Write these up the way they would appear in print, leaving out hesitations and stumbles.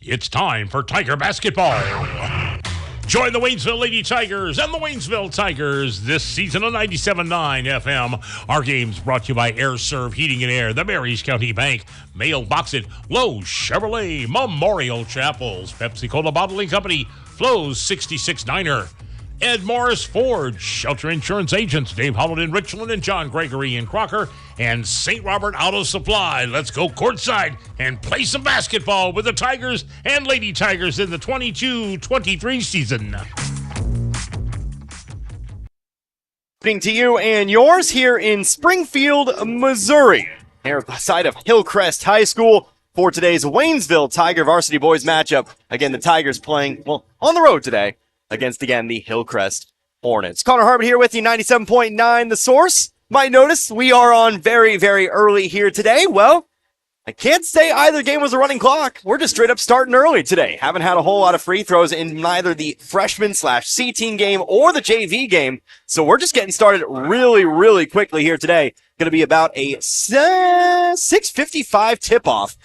It's time for Tiger basketball. Join the Waynesville Lady Tigers and the Waynesville Tigers this season on 97.9 FM. Our game's brought to you by Air Serv Heating and Air, the Marys County Bank, Mailbox It, Lowe's Chevrolet, Memorial Chapels, Pepsi Cola Bottling Company, Flo's 66 Diner, Ed Morris Ford, Shelter Insurance Agents, Dave Holland in Richland and John Gregory in Crocker, and St. Robert Auto Supply. Let's go courtside and play some basketball with the Tigers and Lady Tigers in the 22-23 season. Evening to you and yours here in Springfield, Missouri, here at the site of Hillcrest High School for today's Waynesville Tiger varsity boys matchup. Again, the Tigers playing, on the road today against, again, the Hillcrest Hornets. Connor Harbert here with you, 97.9 The Source. Might notice we are on very, very early here today. Well, I can't say either game was a running clock. We're just straight up starting early today. Haven't had a whole lot of free throws in neither the freshman/C team game or the JV game. So we're just getting started really, really quickly here today. Going to be about a 6:55 tip-off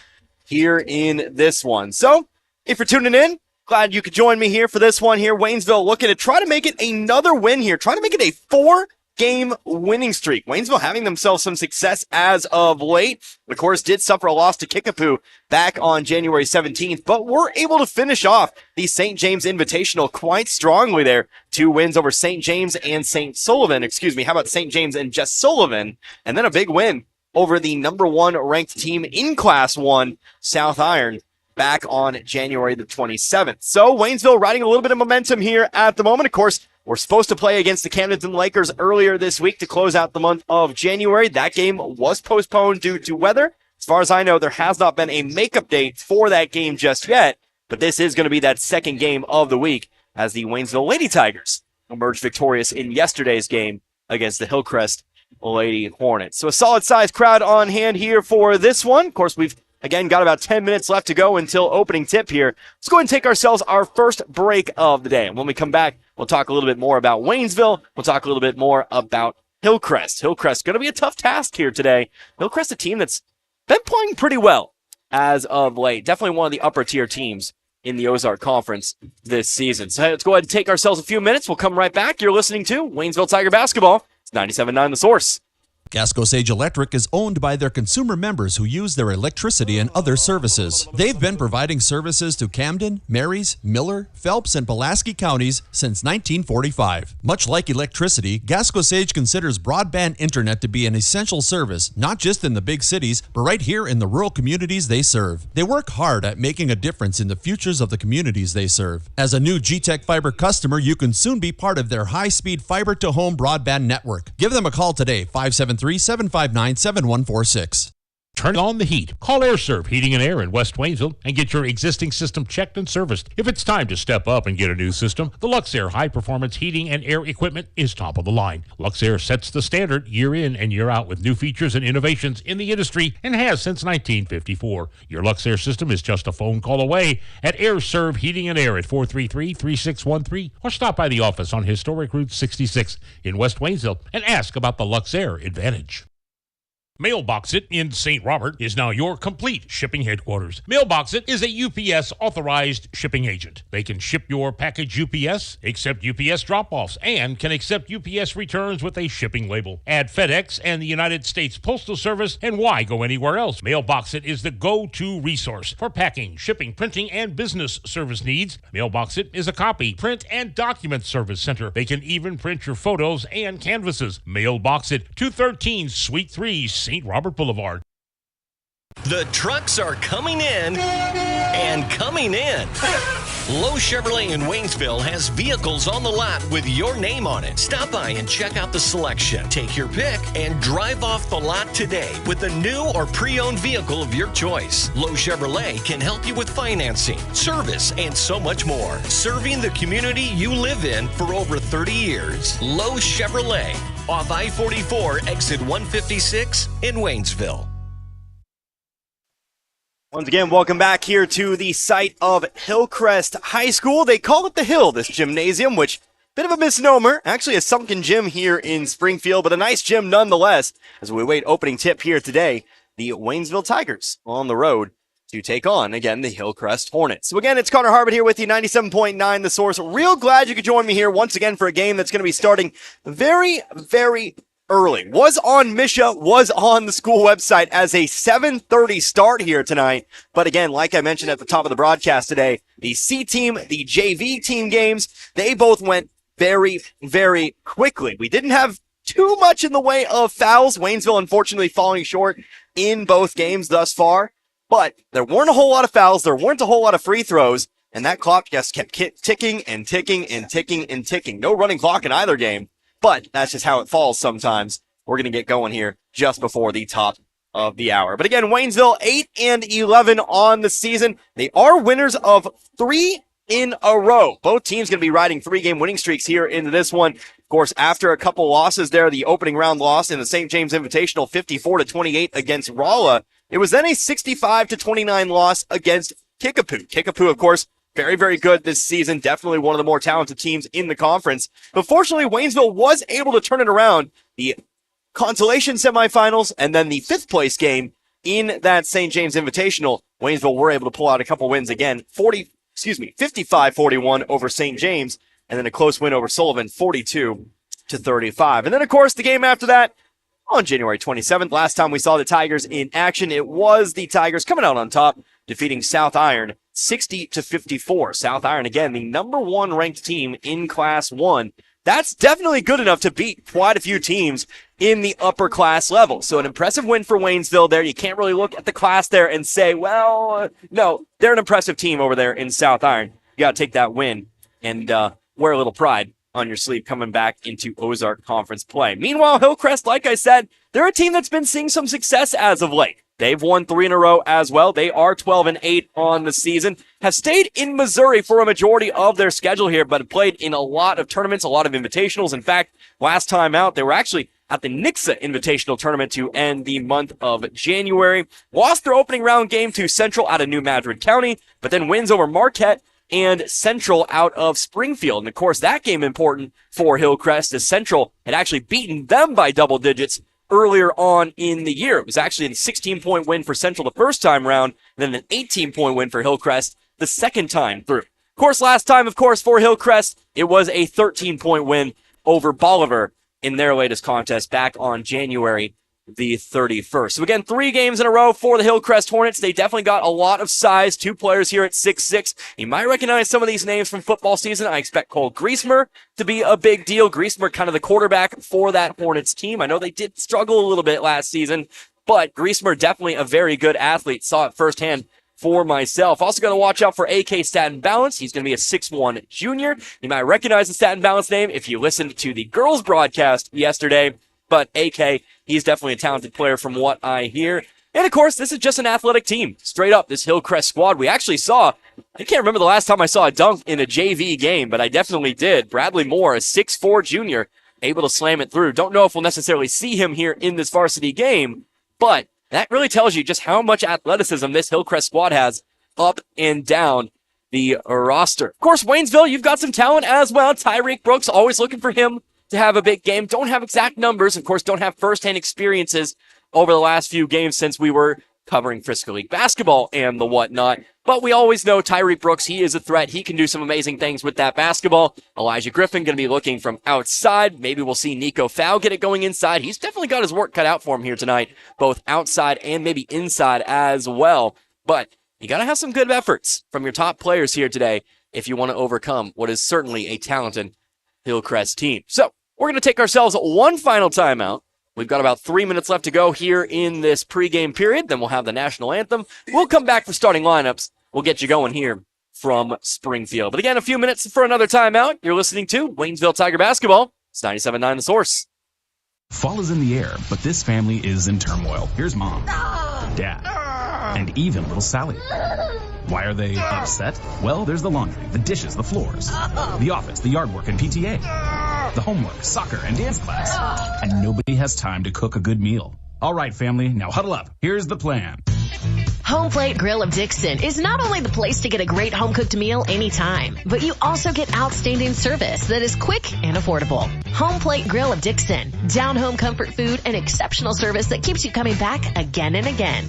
here in this one. So if you're tuning in, glad you could join me here for this one here. Waynesville looking to try to make it another win here. Trying to make it a 4-game winning streak. Waynesville having themselves some success as of late. Of course, did suffer a loss to Kickapoo back on January 17th, but were able to finish off the St. James Invitational quite strongly there. 2 wins over St. James and St. Sullivan. How about St. James and Just Sullivan? And then a big win over the number 1 ranked team in Class 1, South Iron, back on January the 27th. So Waynesville riding a little bit of momentum here at the moment. Of course, we're supposed to play against the Camden Lakers earlier this week to close out the month of January. That game was postponed due to weather. As far as I know, there has not been a makeup date for that game just yet, but this is going to be that second game of the week as the Waynesville Lady Tigers emerged victorious in yesterday's game against the Hillcrest Lady Hornets. So a solid-sized crowd on hand here for this one. Of course, we've again got about 10 minutes left to go until opening tip here. Let's go ahead and take ourselves our first break of the day. And when we come back, we'll talk a little bit more about Waynesville. We'll talk a little bit more about Hillcrest. Hillcrest going to be a tough task here today. Hillcrest, a team that's been playing pretty well as of late. Definitely one of the upper tier teams in the Ozark Conference this season. So let's go ahead and take ourselves a few minutes. We'll come right back. You're listening to Waynesville Tiger Basketball. It's 97.9 The Source. Gasco Sage Electric is owned by their consumer members who use their electricity and other services. They've been providing services to Camden, Marys, Miller, Phelps, and Pulaski counties since 1945. Much like electricity, Gasco Sage considers broadband internet to be an essential service, not just in the big cities, but right here in the rural communities they serve. They work hard at making a difference in the futures of the communities they serve. As a new G-Tech Fiber customer, you can soon be part of their high-speed fiber-to-home broadband network. Give them a call today, 573-759-7146. Turn on the heat. Call Air Serv Heating and Air in West Waynesville and get your existing system checked and serviced. If it's time to step up and get a new system, the Luxair high-performance heating and air equipment is top of the line. Luxair sets the standard year in and year out with new features and innovations in the industry and has since 1954. Your Luxair system is just a phone call away at Air Serv Heating and Air at 433-3613 or stop by the office on Historic Route 66 in West Waynesville and ask about the Luxair Advantage. Mailbox It in St. Robert is now your complete shipping headquarters. Mailbox It is a UPS authorized shipping agent. They can ship your package UPS, accept UPS drop-offs, and can accept UPS returns with a shipping label. Add FedEx and the United States Postal Service, and why go anywhere else? Mailbox It is the go-to resource for packing, shipping, printing, and business service needs. Mailbox It is a copy, print, and document service center. They can even print your photos and canvases. Mailbox It, 213 Suite 3, St. Robert Boulevard. The trucks are coming in and coming in. Lowe Chevrolet in Waynesville has vehicles on the lot with your name on it. Stop by and check out the selection. Take your pick and drive off the lot today with a new or pre-owned vehicle of your choice. Lowe Chevrolet can help you with financing, service, and so much more. Serving the community you live in for over 30 years. Lowe Chevrolet, off I-44, exit 156 in Waynesville. Once again, welcome back here to the site of Hillcrest High School. They call it the Hill, this gymnasium, which, bit of a misnomer. Actually a sunken gym here in Springfield, but a nice gym nonetheless. As we wait opening tip here today, the Waynesville Tigers on the road to take on, again, the Hillcrest Hornets. So again, it's Connor Harbert here with you, 97.9 The Source. Real glad you could join me here once again for a game that's going to be starting very, very early. Was on Misha, was on the school website as a 7:30 start here tonight. But again, like I mentioned at the top of the broadcast today, the C team, the JV team games, they both went very, very quickly. We didn't have too much in the way of fouls. Waynesville, unfortunately, falling short in both games thus far. But there weren't a whole lot of fouls. There weren't a whole lot of free throws. And that clock just kept ticking and ticking and ticking and ticking. No running clock in either game. But that's just how it falls sometimes. We're going to get going here just before the top of the hour. But again, Waynesville 8-11 on the season. They are winners of 3 in a row. Both teams going to be riding 3-game winning streaks here into this one. Of course, after a couple losses there, the opening round loss in the St. James Invitational 54-28 against Rolla. It was then a 65-29 loss against Kickapoo. Kickapoo, of course, very, very good this season. Definitely one of the more talented teams in the conference. But fortunately, Waynesville was able to turn it around. The consolation semifinals and then the 5th place game in that St. James Invitational. Waynesville were able to pull out a couple wins again. 55-41 over St. James, and then a close win over Sullivan, 42-35. And then, of course, the game after that, on January 27th, last time we saw the Tigers in action, it was the Tigers coming out on top, defeating South Iron 60-54. South Iron, again, the number 1 ranked team in Class 1. That's definitely good enough to beat quite a few teams in the upper class level. So an impressive win for Waynesville there. You can't really look at the class there and say, well, no, they're an impressive team over there in South Iron. You got to take that win and wear a little pride on your sleeve coming back into Ozark Conference play. Meanwhile, Hillcrest, like I said, they're a team that's been seeing some success as of late. They've won 3 in a row as well. They are 12-8 on the season. Have stayed in Missouri for a majority of their schedule here, but have played in a lot of tournaments, a lot of invitationals. In fact, last time out, they were actually at the Nixa Invitational Tournament to end the month of January. Lost their opening round game to Central out of New Madrid County, but then wins over Marquette and Central out of Springfield. And of course, that game important for Hillcrest as Central had actually beaten them by double digits earlier on in the year. It was actually a 16-point win for Central the first time round, and then an 18-point win for Hillcrest the second time through. Of course, last time, of course, for Hillcrest, it was a 13-point win over Bolivar in their latest contest back on January the 31st. So again, 3 games in a row for the Hillcrest Hornets. They definitely got a lot of size. 2 players here at 6'6". You might recognize some of these names from football season. I expect Cole Griesmer to be a big deal. Griesmer kind of the quarterback for that Hornets team. I know they did struggle a little bit last season, but Griesmer definitely a very good athlete. Saw it firsthand for myself. Also going to watch out for AK Staten Balance. He's going to be a 6'1 junior. You might recognize the Staten Balance name if you listened to the girls broadcast yesterday. But AK, he's definitely a talented player from what I hear. And of course, this is just an athletic team. Straight up, this Hillcrest squad. We actually saw, I can't remember the last time I saw a dunk in a JV game, but I definitely did. Bradley Moore, a 6'4 junior, able to slam it through. Don't know if we'll necessarily see him here in this varsity game, but that really tells you just how much athleticism this Hillcrest squad has up and down the roster. Of course, Waynesville, you've got some talent as well. Tyreek Brooks, always looking for him to have a big game. Don't have exact numbers. Of course, don't have firsthand experiences over the last few games since we were covering Frisco League basketball and the whatnot. But we always know Tyreek Brooks, he is a threat. He can do some amazing things with that basketball. Elijah Griffin going to be looking from outside. Maybe we'll see Nico Fowl get it going inside. He's definitely got his work cut out for him here tonight, both outside and maybe inside as well. But you got to have some good efforts from your top players here today if you want to overcome what is certainly a talented Hillcrest team. So we're going to take ourselves one final timeout. We've got about 3 minutes left to go here in this pregame period. Then we'll have the national anthem. We'll come back for starting lineups. We'll get you going here from Springfield. But again, a few minutes for another timeout. You're listening to Waynesville Tiger Basketball. It's 97.9 The Source. Fall is in the air, but this family is in turmoil. Here's Mom, Dad, and even little Sally. Why are they upset? Well, there's the laundry, the dishes, the floors, the office, the yard work, and PTA, the homework, soccer, and dance class. And nobody has time to cook a good meal. All right, family, now huddle up. Here's the plan. Home Plate Grill of Dixon is not only the place to get a great home-cooked meal anytime, but you also get outstanding service that is quick and affordable. Home Plate Grill of Dixon. Down-home comfort food and exceptional service that keeps you coming back again and again.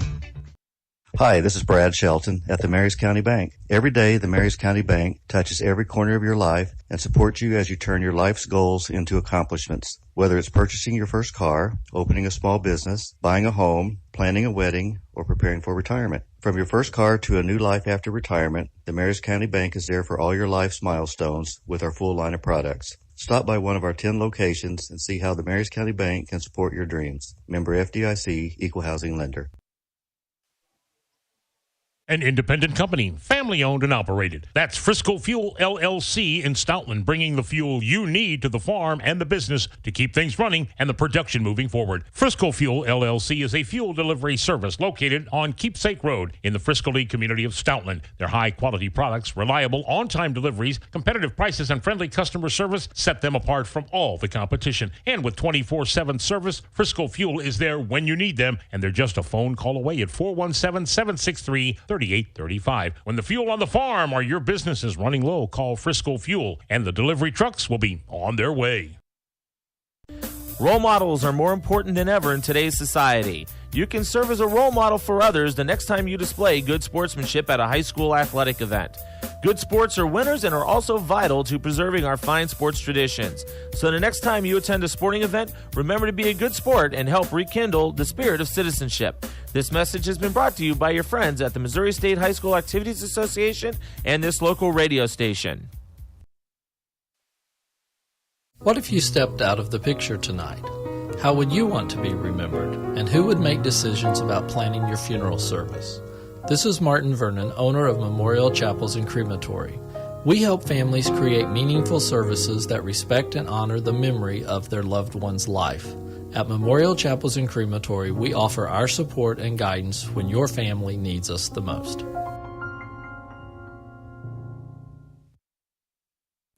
Hi, this is Brad Shelton at the Marys County Bank. Every day, the Marys County Bank touches every corner of your life and supports you as you turn your life's goals into accomplishments. Whether it's purchasing your first car, opening a small business, buying a home, planning a wedding, or preparing for retirement. From your first car to a new life after retirement, the Marys County Bank is there for all your life's milestones with our full line of products. Stop by one of our 10 locations and see how the Marys County Bank can support your dreams. Member FDIC, Equal Housing Lender. An independent company, family-owned and operated. That's Frisco Fuel LLC in Stoutland, bringing the fuel you need to the farm and the business to keep things running and the production moving forward. Frisco Fuel LLC is a fuel delivery service located on Keepsake Road in the Frisco Lee community of Stoutland. Their high-quality products, reliable on-time deliveries, competitive prices, and friendly customer service set them apart from all the competition. And with 24/7 service, Frisco Fuel is there when you need them, and they're just a phone call away at 417-763-3835. When the fuel on the farm or your business is running low, call Frisco Fuel, and the delivery trucks will be on their way. Role models are more important than ever in today's society. You can serve as a role model for others the next time you display good sportsmanship at a high school athletic event. Good sports are winners and are also vital to preserving our fine sports traditions. So the next time you attend a sporting event, remember to be a good sport and help rekindle the spirit of citizenship. This message has been brought to you by your friends at the Missouri State High School Activities Association and this local radio station. What if you stepped out of the picture tonight? How would you want to be remembered? And who would make decisions about planning your funeral service? This is Martin Vernon, owner of Memorial Chapels and Crematory. We help families create meaningful services that respect and honor the memory of their loved one's life. At Memorial Chapels and Crematory, we offer our support and guidance when your family needs us the most.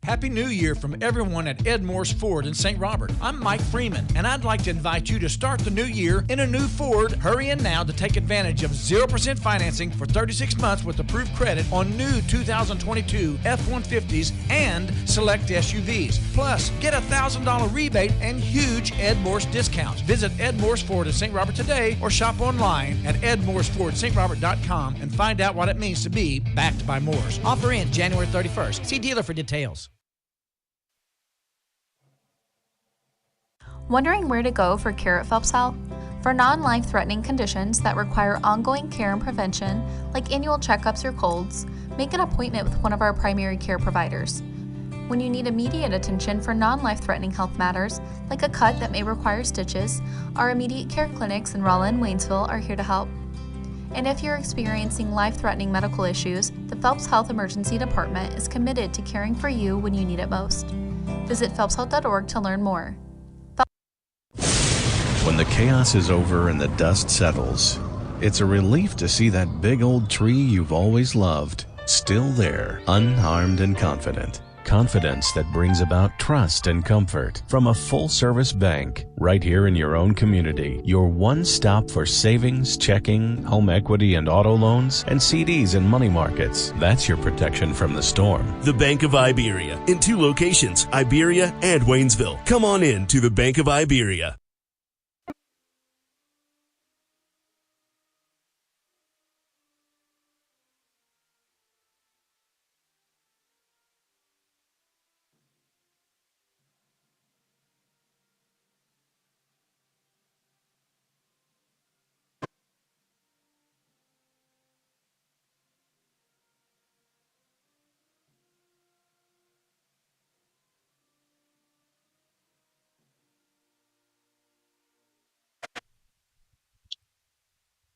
Happy New Year from everyone at Ed Morse Ford in St. Robert. I'm Mike Freeman, and I'd like to invite you to start the new year in a new Ford. Hurry in now to take advantage of 0% financing for 36 months with approved credit on new 2022 F-150s and select SUVs. Plus, get a $1,000 rebate and huge Ed Morse discounts. Visit Ed Morse Ford in St. Robert today or shop online at edmorsefordstrobert.com and find out what it means to be backed by Morse. Offer in January 31st. See dealer for details. Wondering where to go for care at Phelps Health? For non-life-threatening conditions that require ongoing care and prevention, like annual checkups or colds, make an appointment with one of our primary care providers. When you need immediate attention for non-life-threatening health matters, like a cut that may require stitches, our immediate care clinics in Rolla and Waynesville are here to help. And if you're experiencing life-threatening medical issues, the Phelps Health Emergency Department is committed to caring for you when you need it most. Visit phelpshealth.org to learn more. When the chaos is over and the dust settles, it's a relief to see that big old tree you've always loved still there, unharmed and confident. Confidence that brings about trust and comfort from a full-service bank right here in your own community. Your one stop for savings, checking, home equity and auto loans, and CDs and money markets. That's your protection from the storm. The Bank of Iberia in 2 locations, Iberia and Waynesville. Come on in to the Bank of Iberia.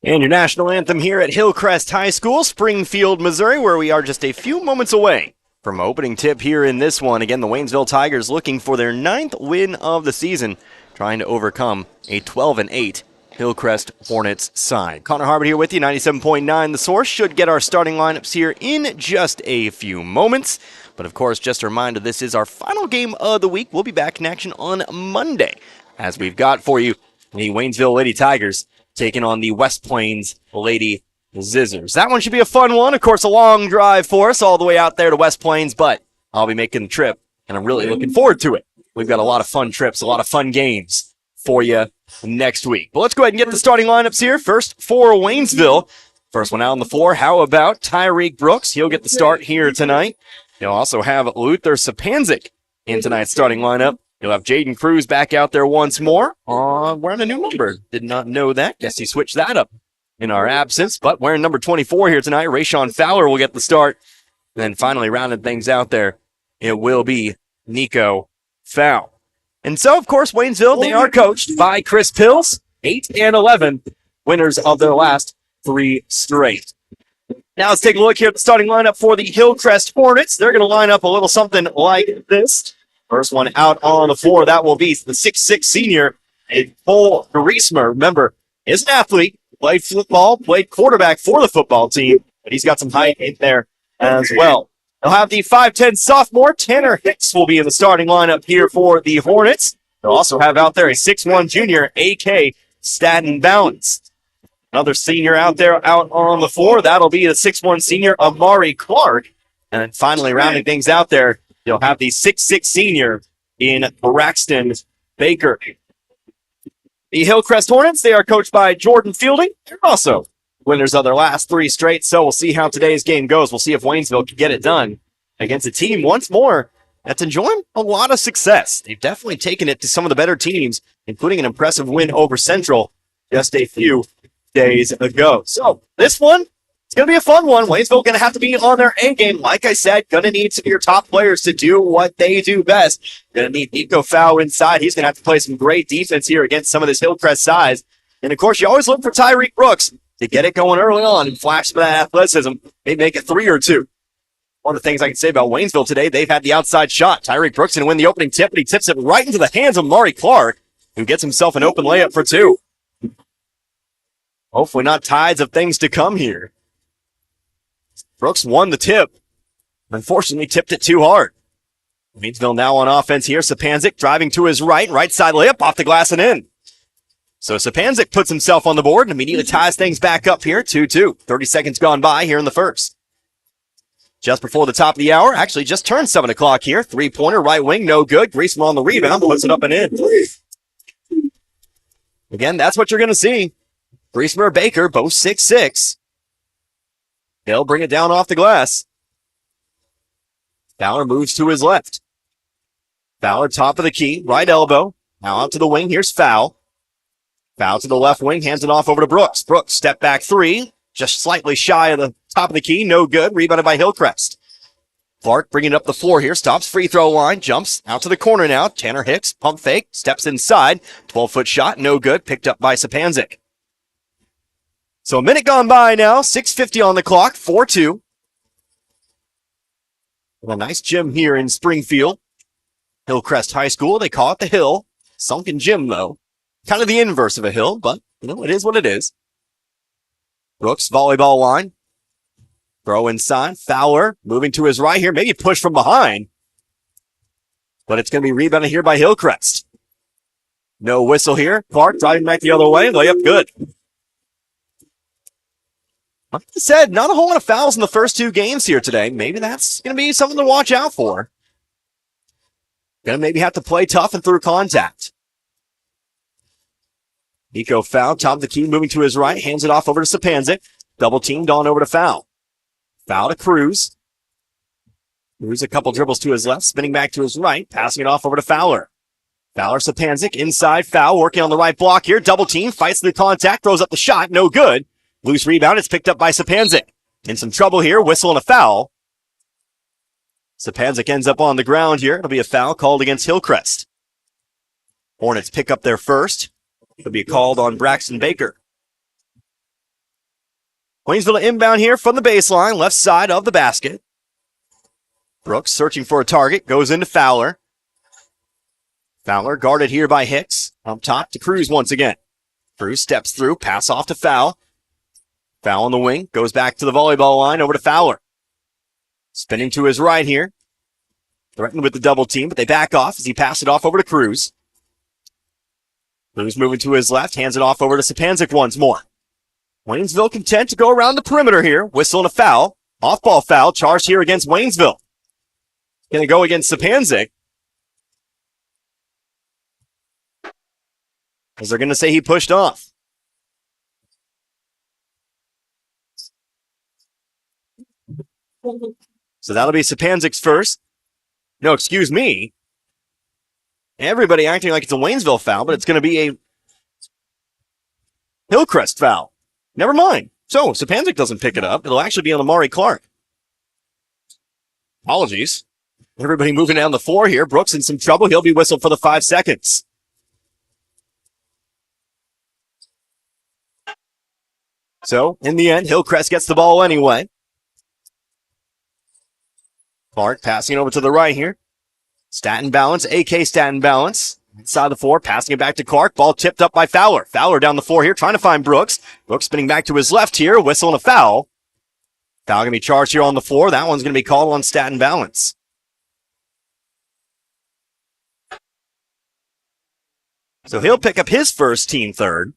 And your national anthem here at Hillcrest High School, Springfield, Missouri, where we are just a few moments away from opening tip here in this one. Again, the Waynesville Tigers looking for their 9th win of the season, trying to overcome a 12-8 Hillcrest Hornets side. Connor Harbert here with you, 97.9 The Source. Should get our starting lineups here in just a few moments. But of course, just a reminder, this is our final game of the week. We'll be back in action on Monday, as we've got for you the Waynesville Lady Tigers taking on the West Plains Lady Zizzers. That one should be a fun one. Of course, a long drive for us all the way out there to West Plains, but I'll be making the trip, and I'm really looking forward to it. We've got a lot of fun trips, a lot of fun games for you next week. But let's go ahead and get the starting lineups here. First, for Waynesville, First one out on the floor. How about Tyreek Brooks? He'll get the start here tonight. You'll also have Luther Sapanzik in tonight's starting lineup. You'll have Jaden Cruz back out there once more. Wearing a new number. Did not know that. Guess he switched that up in our absence. But wearing number 24 here tonight, Rayshawn Fowler will get the start. And then finally rounding things out there, it will be Nico Fowl. And so, of course, Waynesville, they are coached by Chris Pills. 8-11, winners of their last 3 straight. Now let's take a look here at the starting lineup for the Hillcrest Hornets. They're going to line up a little something like this. First one out on the floor, that will be the 6'6 senior, Paul Griesmer. Remember, is an athlete, played football, played quarterback for the football team, but he's got some height in there as well. They'll have the 5'10 sophomore, Tanner Hicks, will be in the starting lineup here for the Hornets. They'll also have out there a 6'1 junior, A.K. Staten Balance. Another senior out there out on the floor. That'll be the 6'1 senior, Amari Clark. And then finally rounding things out there, you'll have the 6'6 senior in Braxton Baker. The Hillcrest Hornets, they are coached by Jordan Fielding. They're also winners of their last 3 straight, so we'll see how today's game goes. We'll see if Waynesville can get it done against a team once more that's enjoying a lot of success. They've definitely taken it to some of the better teams, including an impressive win over Central just a few days ago. So this one, it's going to be a fun one. Waynesville going to have to be on their A game. Like I said, going to need some of your top players to do what they do best. Going to need Nico Fowl inside. He's going to have to play some great defense here against some of this Hillcrest size. And, of course, you always look for Tyreek Brooks to get it going early on and flash some of that athleticism. Maybe make it 3 or 2. One of the things I can say about Waynesville today, they've had the outside shot. Tyreek Brooks going to win the opening tip, but he tips it right into the hands of Amari Clark, who gets himself an open layup for 2. Hopefully not tides of things to come here. Brooks won the tip. Unfortunately, tipped it too hard. Waynesville now on offense here. Sapanzik driving to his right side layup off the glass and in. So Sapanzik puts himself on the board and immediately ties things back up here, 2-2. 30 seconds gone by here in the first. Just before the top of the hour, actually just turned 7 o'clock here. 3-pointer, right wing, no good. Griesmer on the rebound, puts it up and in. Again, that's what you're going to see. Griesmer, Baker, both 6'6". They'll bring it down off the glass. Fowler moves to his left. Fowler, top of the key, right elbow. Now out to the wing. Here's Fowl. Fowl to the left wing, hands it off over to Brooks. Brooks, step back 3, just slightly shy of the top of the key. No good. Rebounded by Hillcrest. Clark bringing it up the floor here. Stops free throw line. Jumps out to the corner now. Tanner Hicks, pump fake. Steps inside. 12-foot shot. No good. Picked up by Sapanzik. So a minute gone by now. 6:50 on the clock. 4-2. A nice gym here in Springfield. Hillcrest High School. They call it the Hill. Sunken gym, though. Kind of the inverse of a hill, but, it is what it is. Brooks, volleyball line. Throw inside. Fowler moving to his right here. Maybe push from behind. But it's going to be rebounded here by Hillcrest. No whistle here. Clark driving back the other way. Layup good. Like I said, not a whole lot of fouls in the first 2 games here today. Maybe that's going to be something to watch out for. Going to maybe have to play tough and through contact. Nico Fowl, top of the key, moving to his right, hands it off over to Sapanzik. Double teamed on over to Fowl. Fowl to Cruz. Cruz a couple dribbles to his left, spinning back to his right, passing it off over to Fowler. Fowler, Sapanzik, inside Fowl, working on the right block here. Double team, fights through contact, throws up the shot, no good. Loose rebound, it's picked up by Sapanzik. In some trouble here, whistle and a foul. Sapanzik ends up on the ground here. It'll be a foul called against Hillcrest. Hornets pick up their first. It'll be called on Braxton Baker. Waynesville inbound here from the baseline, left side of the basket. Brooks searching for a target, goes into Fowler. Fowler guarded here by Hicks. Up top to Cruz once again. Cruz steps through, pass off to Fowl. Fowl on the wing, goes back to the volleyball line, over to Fowler. Spinning to his right here. Threatened with the double team, but they back off as he passes it off over to Cruz. Cruz moving to his left, hands it off over to Sapanzik once more. Waynesville content to go around the perimeter here. Whistle and a foul. Off-ball foul charged here against Waynesville. Going to go against Sapanzik. As they're going to say he pushed off. So that'll be Sapanzic's first. No, excuse me. Everybody acting like it's a Waynesville foul, but it's going to be a Hillcrest foul. Never mind. So, Sapanzic doesn't pick it up. It'll actually be on Amari Clark. Apologies. Everybody moving down the floor here. Brooks in some trouble. He'll be whistled for the 5 seconds. So, in the end, Hillcrest gets the ball anyway. Clark passing it over to the right here. Staten Balance, AK Staten Balance. Inside the floor, passing it back to Clark. Ball tipped up by Fowler. Fowler down the floor here, trying to find Brooks. Brooks spinning back to his left here, whistling a foul. Foul going to be charged here on the floor. That one's going to be called on Staten Balance. So he'll pick up his first, team third.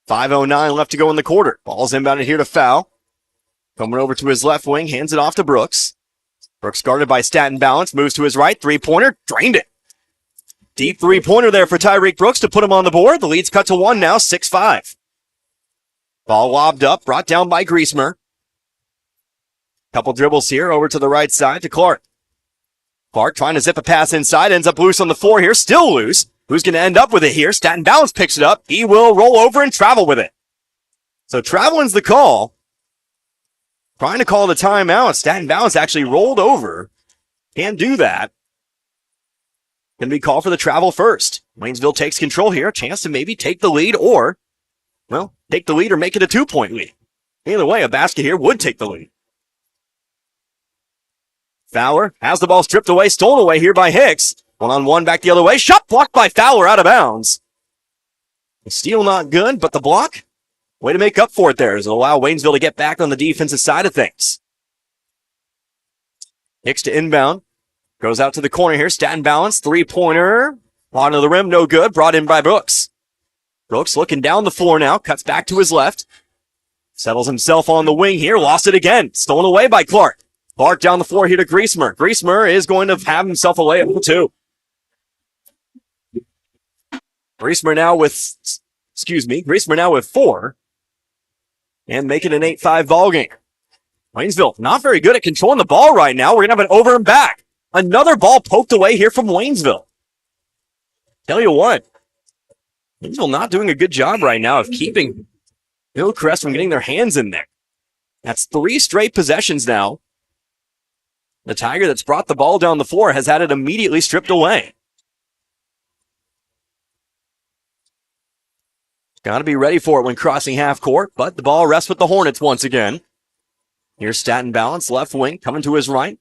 5:09 left to go in the quarter. Ball's inbounded here to Foul. Coming over to his left wing, hands it off to Brooks. Brooks guarded by Staten Balance, moves to his right, three-pointer, drained it. Deep three-pointer there for Tyreek Brooks to put him on the board. The lead's cut to 1 now, 6-5. Ball lobbed up, brought down by Griesmer. Couple dribbles here, over to the right side to Clark. Clark trying to zip a pass inside, ends up loose on the floor here, still loose. Who's going to end up with it here? Staten Balance picks it up. He will roll over and travel with it. So traveling's the call. Trying to call the timeout. Staten Balance actually rolled over. Can't do that. Going to be called for the travel first. Waynesville takes control here. A chance to maybe take the lead or, well, take the lead or make it a 2-point lead. Either way, a basket here would take the lead. Fowler has the ball stripped away, stolen away here by Hicks. One-on-one back the other way. Shot blocked by Fowler out of bounds. The steal not good, but the block, way to make up for it there as it'll allow Waynesville to get back on the defensive side of things. Hicks to inbound. Goes out to the corner here. Staten Balance, three-pointer. Onto the rim, no good. Brought in by Brooks. Brooks looking down the floor now. Cuts back to his left. Settles himself on the wing here. Lost it again. Stolen away by Clark. Clark down the floor here to Griesmer. Griesmer is going to have himself a layup for 2. Griesmer now with 4. And make it an 8-5 ball game. Waynesville not very good at controlling the ball right now. We're going to have an over and back. Another ball poked away here from Waynesville. Tell you what, Waynesville not doing a good job right now of keeping Hillcrest from getting their hands in there. That's 3 straight possessions now. The Tiger that's brought the ball down the floor has had it immediately stripped away. Got to be ready for it when crossing half court, but the ball rests with the Hornets once again. Here's Staten Balance, left wing, coming to his right.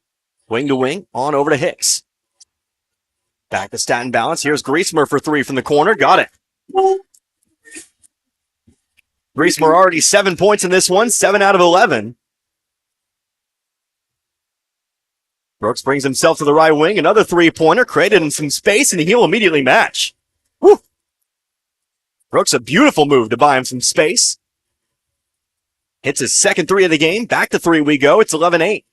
Wing to wing, on over to Hicks. Back to Staten Balance. Here's Griesmer for 3 from the corner. Got it. Griesmer already 7 points in this one, 7 out of 11. Brooks brings himself to the right wing. Another three-pointer, created in some space, and he'll immediately match. Woo! Brooks, a beautiful move to buy him some space. Hits his second 3 of the game. Back to 3 we go. It's 11-8.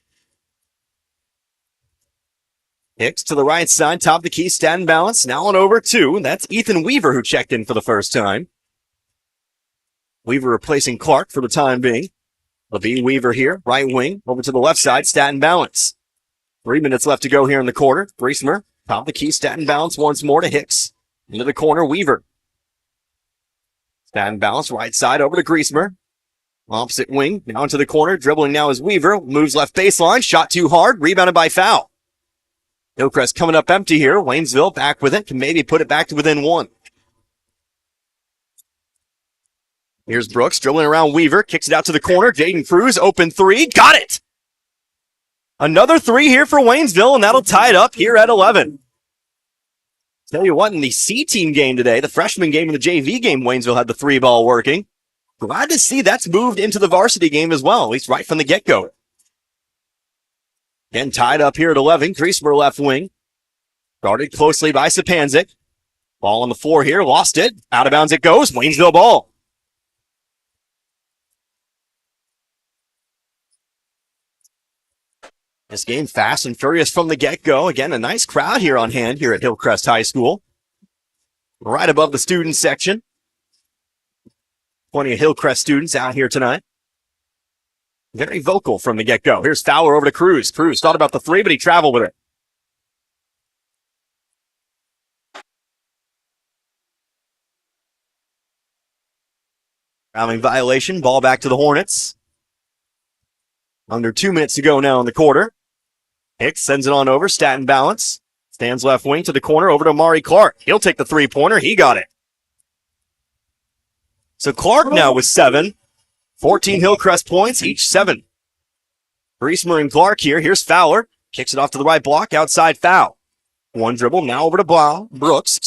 Hicks to the right side, top of the key, Staten Balance. Now on over 2. That's Ethan Weaver who checked in for the first time. Weaver replacing Clark for the time being. Levine Weaver here, right wing. Over to the left side, Staten Balance. 3 minutes left to go here in the quarter. Griesmer, top of the key, Staten Balance once more to Hicks. Into the corner, Weaver. Staten Balance, right side over to Griesmer. Opposite wing, down to the corner. Dribbling now is Weaver. Moves left baseline. Shot too hard. Rebounded by Foul. Hillcrest coming up empty here. Waynesville back with it. Can maybe put it back to within 1. Here's Brooks dribbling around Weaver. Kicks it out to the corner. Jaden Cruz, open 3. Got it! Another 3 here for Waynesville, and that'll tie it up here at 11. Tell you what, in the C-team game today, the freshman game and the JV game, Waynesville had the 3-ball working. Glad to see that's moved into the varsity game as well, at least right from the get-go. Again, tied up here at 11. Griesmer left wing. Guarded closely by Sapanzic. Ball on the floor here. Lost it. Out of bounds it goes. Waynesville ball. This game fast and furious from the get-go. Again, a nice crowd here on hand here at Hillcrest High School. Right above the student section. Plenty of Hillcrest students out here tonight. Very vocal from the get-go. Here's Fowler over to Cruz. Cruz thought about the three, but he traveled with it. Fouling violation. Ball back to the Hornets. Under 2 minutes to go now in the quarter. Hicks sends it on over. Staten balance. Stands left wing to the corner over to Amari Clark. He'll take the three-pointer. He got it. So Clark now with 7. 14 Hillcrest points, each 7. Griesmer and Clark here. Here's Fowler. Kicks it off to the right block. Outside foul. One dribble. Now over to Brooks.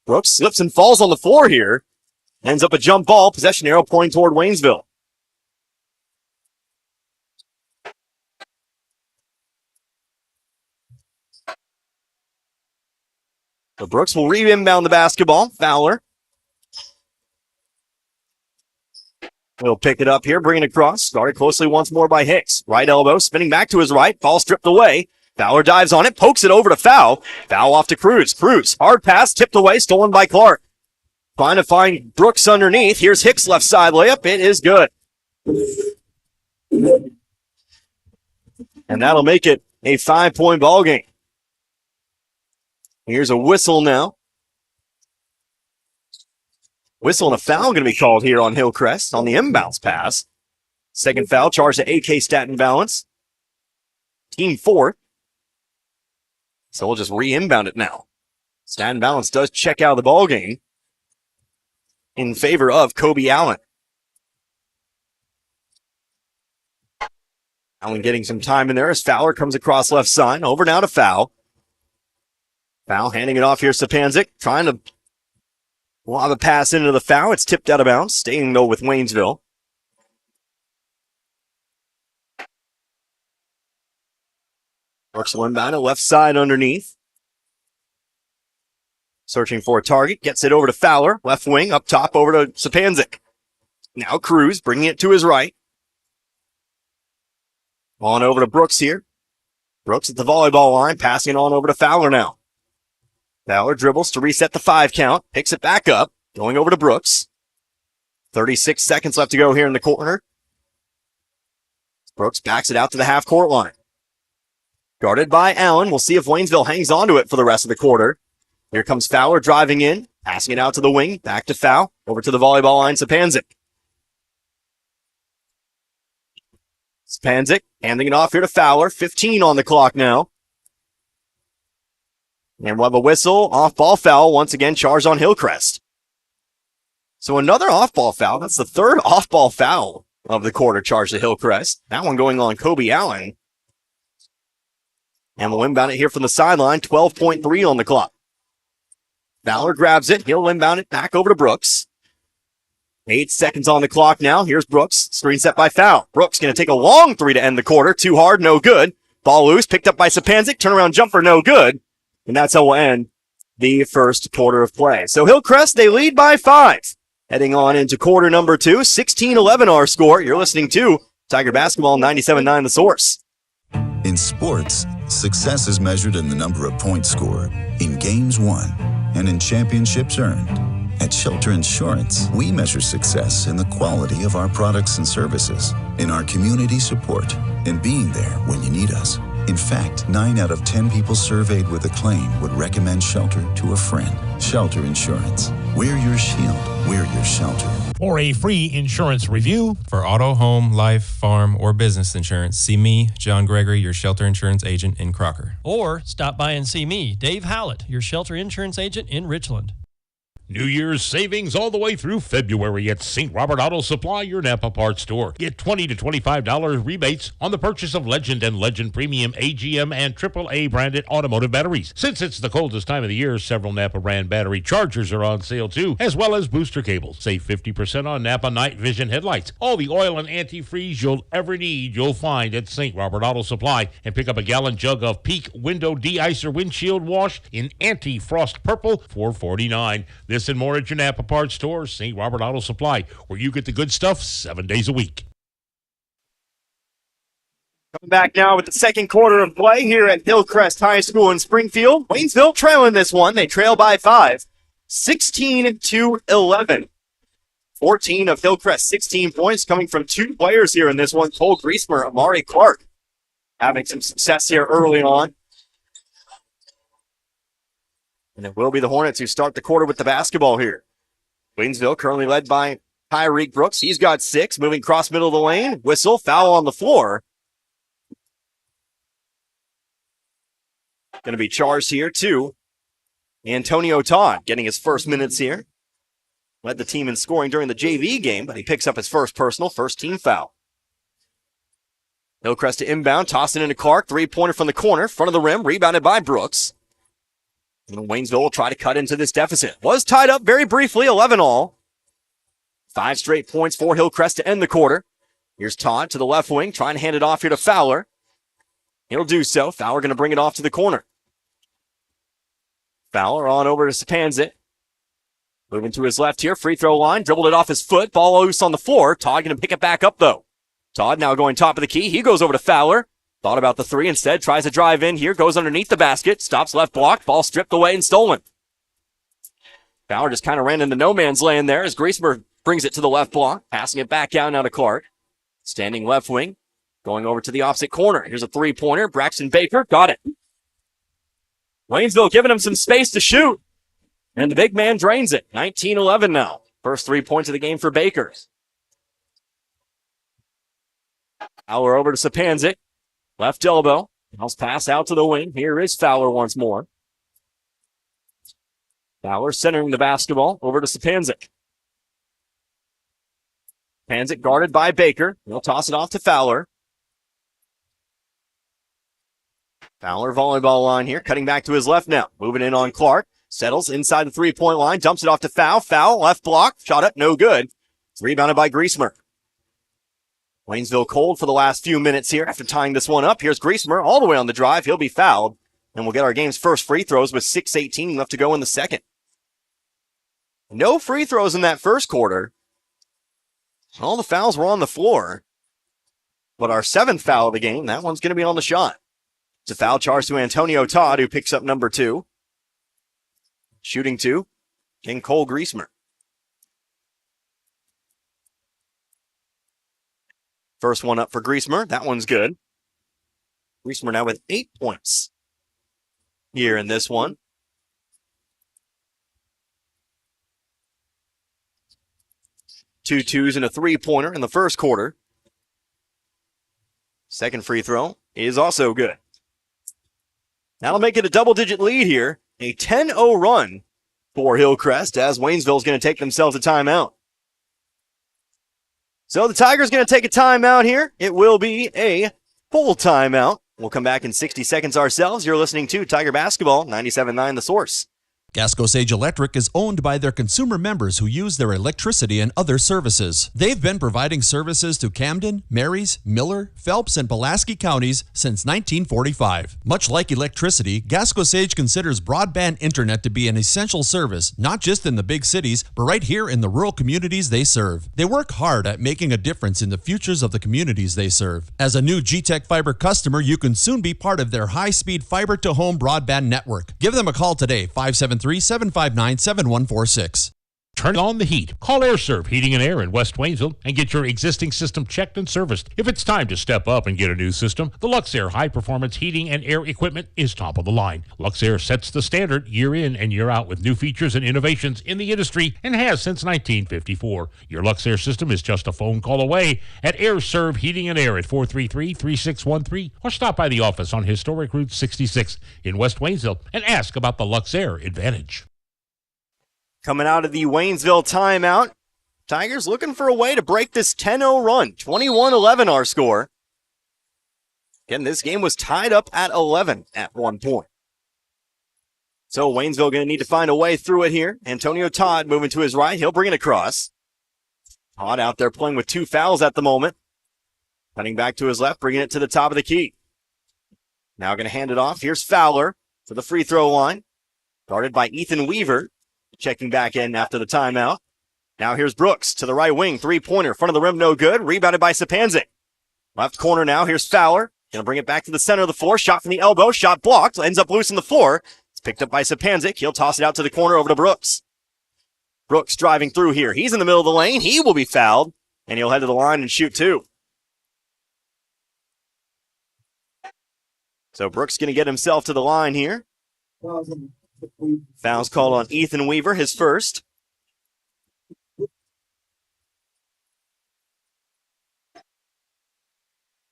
Brooks slips and falls on the floor here. Ends up a jump ball. Possession arrow pointing toward Waynesville. So Brooks will re-inbound the basketball. Fowler will pick it up here, bring it across. Guarded closely once more by Hicks. Right elbow, spinning back to his right. Ball stripped away. Fowler dives on it, pokes it over to Foul. Foul off to Cruz. Cruz, hard pass, tipped away, stolen by Clark. Trying to find Brooks underneath. Here's Hicks' left side layup. It is good. And that'll make it a 5-point ball game. Here's a whistle now. Whistle and a foul going to be called here on Hillcrest on the inbounds pass. Second foul charged to AK Staten Balance. Team 4. So we'll just re-inbound it now. Staten Balance does check out of the ball game in favor of Kobe Allen. Allen getting some time in there as Fowler comes across left side. Over now to Foul. Foul handing it off here. Sapanzik trying to lob a pass into the foul. It's tipped out of bounds. Staying though with Waynesville. Brooks will inbound it left side underneath. Searching for a target. Gets it over to Fowler. Left wing up top over to Sapanzik. Now Cruz bringing it to his right. On over to Brooks here. Brooks at the volleyball line. Passing it on over to Fowler now. Fowler dribbles to reset the 5 count. Picks it back up. Going over to Brooks. 36 seconds left to go here in the corner. Brooks backs it out to the half-court line. Guarded by Allen. We'll see if Waynesville hangs on to it for the rest of the quarter. Here comes Fowler driving in. Passing it out to the wing. Back to Foul. Over to the volleyball line. Sapanzik. Sapanzik handing it off here to Fowler. 15 on the clock now. And we'll have a whistle, off-ball foul, once again charged on Hillcrest. So another off-ball foul. That's the third off-ball foul of the quarter charged to Hillcrest. That one going on Kobe Allen. And we'll inbound it here from the sideline. 12.3 on the clock. Fowler grabs it. He'll inbound it back over to Brooks. 8 seconds on the clock now. Here's Brooks. Screen set by Foul. Brooks going to take a long three to end the quarter. Too hard, no good. Ball loose, picked up by Sapanzik. Turnaround jumper, no good. And that's how we'll end the first quarter of play. So Hillcrest, they lead by 5. Heading on into quarter number 2. 16-11 our score. You're listening to Tiger Basketball 97.9 The Source. In sports, success is measured in the number of points scored, in games won, and in championships earned. At Shelter Insurance, we measure success in the quality of our products and services, in our community support, and being there when you need us. In fact, 9 out of 10 people surveyed with a claim would recommend Shelter to a friend. Shelter Insurance. We're your shield. We're your shelter. For a free insurance review, for auto, home, life, farm, or business insurance, see me, John Gregory, your Shelter Insurance agent in Crocker. Or stop by and see me, Dave Howlett, your Shelter Insurance agent in Richland. New Year's savings all the way through February at St. Robert Auto Supply, your Napa parts store. Get $20 to $25 rebates on the purchase of Legend and Legend Premium AGM and AAA branded automotive batteries. Since it's the coldest time of the year, several Napa brand battery chargers are on sale too, as well as booster cables. Save 50% on Napa night vision headlights. All the oil and antifreeze you'll ever need, you'll find at St. Robert Auto Supply. And pick up a gallon jug of Peak Window De-Icer Windshield Wash in anti-frost purple for $4.49. This and more at your Napa parts store, St. Robert Auto Supply, where you get the good stuff 7 days a week. Coming back now with the second quarter of play here at Hillcrest High School in Springfield. Waynesville trailing this one. They trail by 5. 16-11. 14 of Hillcrest, 16 points coming from two players here in this one. Cole Griesmer, Amari Clark, having some success here early on. And it will be the Hornets who start the quarter with the basketball here. Waynesville currently led by Tyreek Brooks. He's got 6, moving cross middle of the lane. Whistle, foul on the floor. Going to be charged here too. Antonio Todd getting his first minutes here. Led the team in scoring during the JV game, but he picks up his first personal, first team foul. Hillcrest to inbound, tossing into Clark. 3-pointer from the corner, front of the rim, rebounded by Brooks. And Waynesville will try to cut into this deficit. Was tied up very briefly, 11 all. 5 straight points for Hillcrest to end the quarter. Here's Todd to the left wing, trying to hand it off here to Fowler. He'll do so. Fowler going to bring it off to the corner. Fowler on over to Sapanzit. Moving to his left here, free throw line, dribbled it off his foot, ball loose on the floor. Todd going to pick it back up though. Todd now going top of the key. He goes over to Fowler. Thought about the 3 instead, tries to drive in here, goes underneath the basket, stops left block, ball stripped away and stolen. Fowler just kind of ran into no man's land there as Griesmer brings it to the left block, passing it back out now to Clark. Standing left wing, going over to the opposite corner. Here's a 3-pointer. Braxton Baker got it. Waynesville giving him some space to shoot. And the big man drains it. 19-11 now. First 3 points of the game for Bakers. Fowler over to Sapanzit. Left elbow. House pass out to the wing. Here is Fowler once more. Fowler centering the basketball over to Sapanzit. Sapanzit guarded by Baker. He'll toss it off to Fowler. Fowler volleyball line here, cutting back to his left now. Moving in on Clark. Settles inside the 3-point line. Dumps it off to Foul. Foul, left block. Shot up, no good. It's rebounded by Griesmer. Waynesville cold for the last few minutes here after tying this one up. Here's Griesmer all the way on the drive. He'll be fouled. And we'll get our game's first free throws with 6:18 left to go in the second. No free throws in that first quarter. All the fouls were on the floor. But our 7th foul of the game, that one's going to be on the shot. It's a foul charge to Antonio Todd, who picks up number 2. Shooting 2, King Cole Griesmer. First one up for Griesmer. That one's good. Griesmer now with 8 points here in this one. Two twos and a 3-pointer in the first quarter. Second free throw is also good. That'll make it a double-digit lead here. A 10-0 run for Hillcrest as Waynesville's going to take themselves a timeout. So the Tigers going to take a timeout here. It will be a full timeout. We'll come back in 60 seconds ourselves. You're listening to Tiger Basketball, 97.9 The Source. Gasco Sage Electric is owned by their consumer members who use their electricity and other services. They've been providing services to Camden, Marys, Miller, Phelps, and Pulaski counties since 1945. Much like electricity, Gasco Sage considers broadband internet to be an essential service, not just in the big cities, but right here in the rural communities they serve. They work hard at making a difference in the futures of the communities they serve. As a new G-Tech Fiber customer, you can soon be part of their high-speed fiber-to-home broadband network. Give them a call today, 573-759-7146. Turn on the heat. Call AirServe Heating and Air in West Waynesville and get your existing system checked and serviced. If it's time to step up and get a new system, the Luxair high-performance heating and air equipment is top of the line. Luxair sets the standard year in and year out with new features and innovations in the industry and has since 1954. Your Luxair system is just a phone call away at AirServe Heating and Air at 433-3613 or stop by the office on Historic Route 66 in West Waynesville and ask about the Luxair Advantage. Coming out of the Waynesville timeout, Tigers looking for a way to break this 10-0 run. 21-11 our score. Again, this game was tied up at 11 at one point. So Waynesville going to need to find a way through it here. Antonio Todd moving to his right. He'll bring it across. Todd out there playing with 2 fouls at the moment. Cutting back to his left, bringing it to the top of the key. Now going to hand it off. Here's Fowler to the free throw line. Guarded by Ethan Weaver. Checking back in after the timeout. Now here's Brooks to the right wing. 3-pointer. Front of the rim, no good. Rebounded by Sapanzit. Left corner now. Here's Fowler. Going to bring it back to the center of the floor. Shot from the elbow. Shot blocked. Ends up loose on the floor. It's picked up by Sapanzit. He'll toss it out to the corner over to Brooks. Brooks driving through here. He's in the middle of the lane. He will be fouled, and he'll head to the line and shoot two. So Brooks going to get himself to the line here. Foul's called on Ethan Weaver, his first.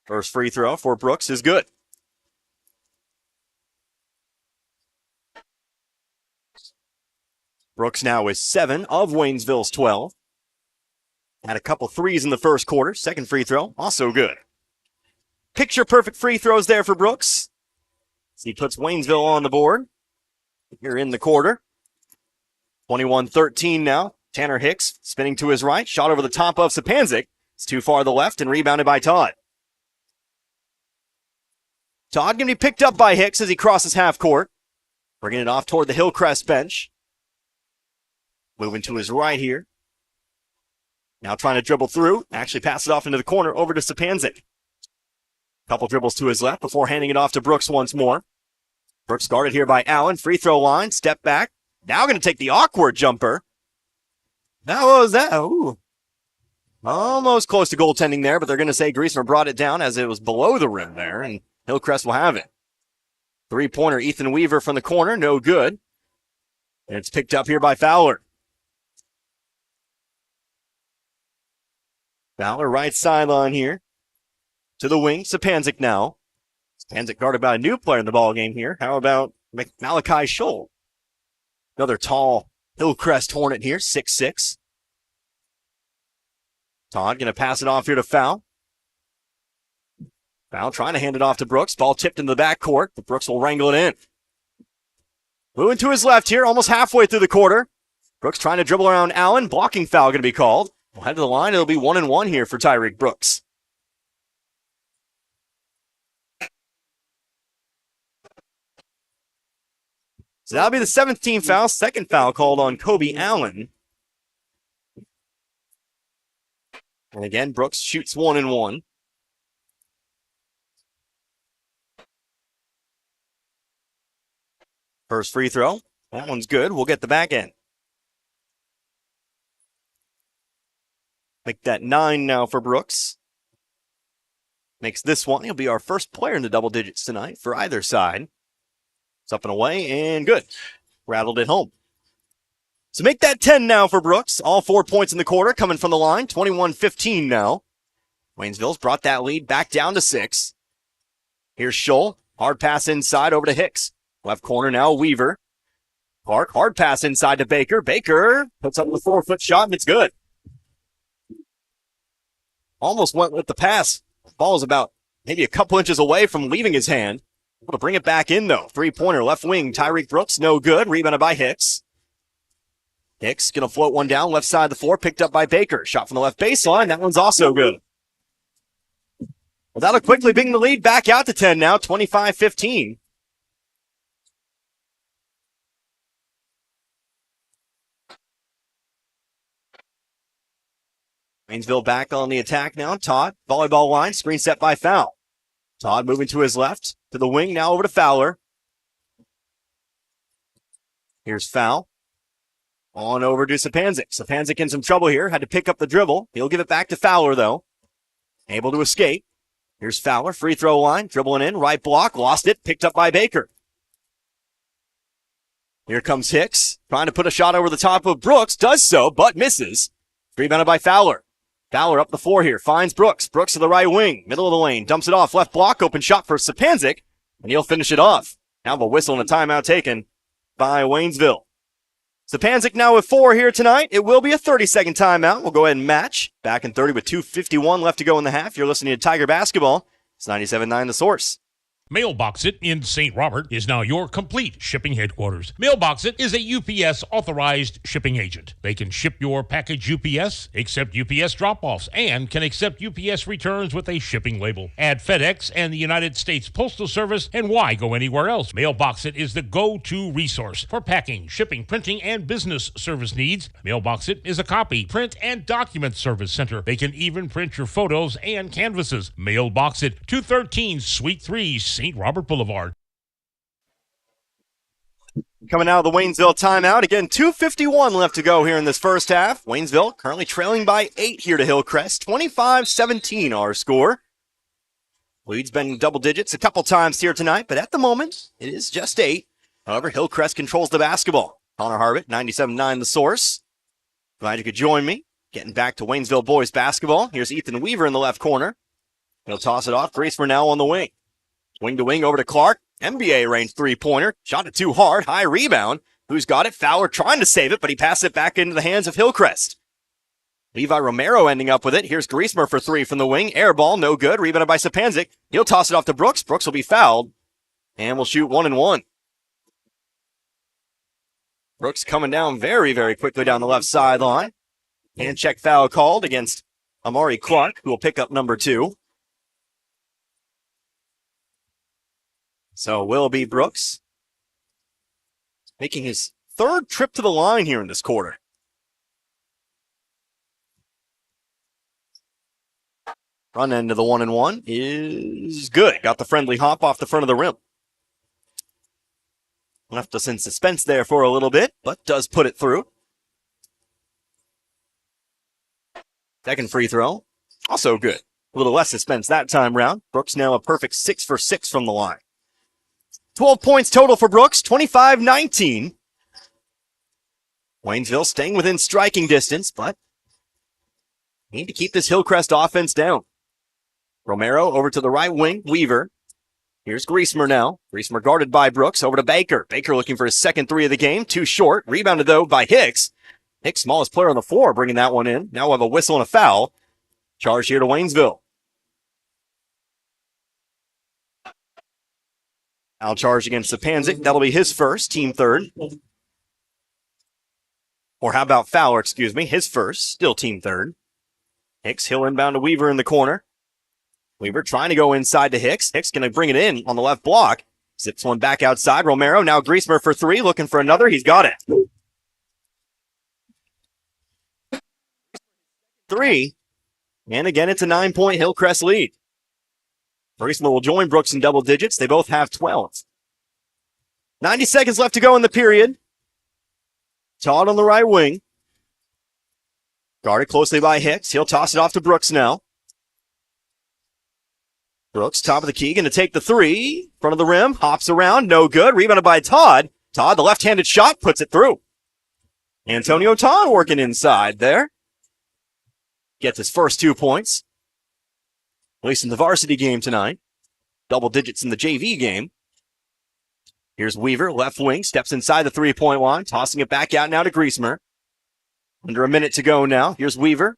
First free throw for Brooks is good. Brooks now is 7 of Waynesville's 12. Had a couple threes in the first quarter. Second free throw, also good. Picture-perfect free throws there for Brooks. So he puts Waynesville on the board here in the quarter. 21-13 now. Tanner Hicks spinning to his right. Shot over the top of Sapanzik. It's too far to the left and rebounded by Todd. Todd going to be picked up by Hicks as he crosses half court. Bringing it off toward the Hillcrest bench. Moving to his right here. Now trying to dribble through. Actually pass it off into the corner over to Sapanzik. Couple dribbles to his left before handing it off to Brooks once more. Brooks guarded here by Allen. Free throw line. Step back. Now going to take the awkward jumper. That was that. Ooh. Almost close to goaltending there, but they're going to say Griesmer brought it down as it was below the rim there, and Hillcrest will have it. Three-pointer Ethan Weaver from the corner. No good. And it's picked up here by Fowler. Fowler right sideline here. To the wing, Sapanzik now. Sapanzik guarded by a new player in the ballgame here. How about Malachi Scholl? Another tall Hillcrest Hornet here, 6'6". Todd going to pass it off here to Fowl. Fowl trying to hand it off to Brooks. Ball tipped into the backcourt, but Brooks will wrangle it in. Moving to his left here, almost halfway through the quarter. Brooks trying to dribble around Allen. Blocking foul going to be called. We'll head to the line. It'll be 1-1 here for Tyreek Brooks. So that'll be the 7th team foul. Second foul called on Kobe Allen. And again, Brooks shoots 1-1. First free throw. That one's good. We'll get the back end. Make that 9 now for Brooks. Makes this one. He'll be our first player in the double digits tonight for either side. It's up and away, and good. Rattled it home. So make that 10 now for Brooks. All 4 points in the quarter coming from the line. 21-15 now. Waynesville's brought that lead back down to 6. Here's Scholl. Hard pass inside over to Hicks. Left corner now, Weaver. Clark, hard pass inside to Baker. Baker puts up the 4-foot shot, and it's good. Almost went with the pass. Ball is about maybe a couple inches away from leaving his hand. Able to bring it back in, though. Three-pointer, left wing, Tyreek Brooks, no good. Rebounded by Hicks. Hicks going to float one down, left side of the floor, picked up by Baker. Shot from the left baseline, that one's also good. Well, that'll quickly bring the lead back out to 10 now, 25-15. Waynesville back on the attack now. Todd, volleyball line, screen set by Fowl. Todd moving to his left, to the wing, now over to Fowler. Here's Fowl. On over to Sapanzik. Sapanzik in some trouble here, had to pick up the dribble. He'll give it back to Fowler, though. Able to escape. Here's Fowler, free throw line, dribbling in, right block, lost it, picked up by Baker. Here comes Hicks, trying to put a shot over the top of Brooks, does so, but misses. Rebounded by Fowler. Fowler up the floor here, finds Brooks. Brooks to the right wing, middle of the lane, dumps it off, left block, open shot for Sapanzik, and he'll finish it off. Now a whistle and a timeout taken by Waynesville. Sapanzik now with 4 here tonight. It will be a 30-second timeout. We'll go ahead and match. Back in 30 with 2:51 left to go in the half. You're listening to Tiger Basketball. It's 97.9 The Source. Mailbox It in St. Robert is now your complete shipping headquarters. Mailbox It is a UPS authorized shipping agent. They can ship your package UPS, accept UPS drop-offs, and can accept UPS returns with a shipping label. Add FedEx and the United States Postal Service, and why go anywhere else? Mailbox It is the go-to resource for packing, shipping, printing, and business service needs. Mailbox It is a copy, print, and document service center. They can even print your photos and canvases. Mailbox It, 213 Suite 3, St. Robert Boulevard. Coming out of the Waynesville timeout. Again, 2:51 left to go here in this first half. Waynesville currently trailing by 8 here to Hillcrest. 25-17 our score. Lead's been double digits a couple times here tonight, but at the moment, it is just 8. However, Hillcrest controls the basketball. Connor Harvitt, 97.9 The Source. Glad you could join me. Getting back to Waynesville boys basketball. Here's Ethan Weaver in the left corner. He'll toss it off. Grace Vernell on the wing. Wing to wing over to Clark. NBA range three-pointer. Shot it too hard. High rebound. Who's got it? Fowler trying to save it, but he passed it back into the hands of Hillcrest. Levi Romero ending up with it. Here's Griesmer for 3 from the wing. Air ball, no good. Rebounded by Sapanzik. He'll toss it off to Brooks. Brooks will be fouled. And will shoot 1 and 1. Brooks coming down very, very quickly down the left sideline. Hand check foul called against Amari Clark, who will pick up number 2. So will be Brooks making his 3rd trip to the line here in this quarter. Front end of the 1 and 1 is good. Got the friendly hop off the front of the rim. Left us in suspense there for a little bit, but does put it through. Second free throw, also good. A little less suspense that time round. Brooks now a perfect 6 for 6 from the line. 12 points total for Brooks, 25-19. Waynesville staying within striking distance, but need to keep this Hillcrest offense down. Romero over to the right wing, Weaver. Here's Griesmer now. Griesmer guarded by Brooks, over to Baker. Baker looking for his second 3 of the game, too short. Rebounded though by Hicks. Hicks, smallest player on the floor, bringing that one in. Now we'll have a whistle and a foul. Charge here to Waynesville. Foul charge against Sapanzik. That'll be his first, team 3rd. Or how about Fowler, excuse me, his first, still team 3rd. Hicks, he'll inbound to Weaver in the corner. Weaver trying to go inside to Hicks. Hicks going to bring it in on the left block. Zips one back outside. Romero, now Griesmer for 3, looking for another. He's got it. 3. And again, it's a 9-point Hillcrest lead. Griesmer will join Brooks in double digits. They both have 12. 90 seconds left to go in the period. Todd on the right wing. Guarded closely by Hicks. He'll toss it off to Brooks now. Brooks, top of the key, going to take the 3. Front of the rim, hops around, no good. Rebounded by Todd. Todd, the left-handed shot, puts it through. Antonio Todd working inside there. Gets his first 2 points. At least in the varsity game tonight. Double digits in the JV game. Here's Weaver, left wing, steps inside the 3-point line, tossing it back out now to Griesmer. Under a minute to go now. Here's Weaver.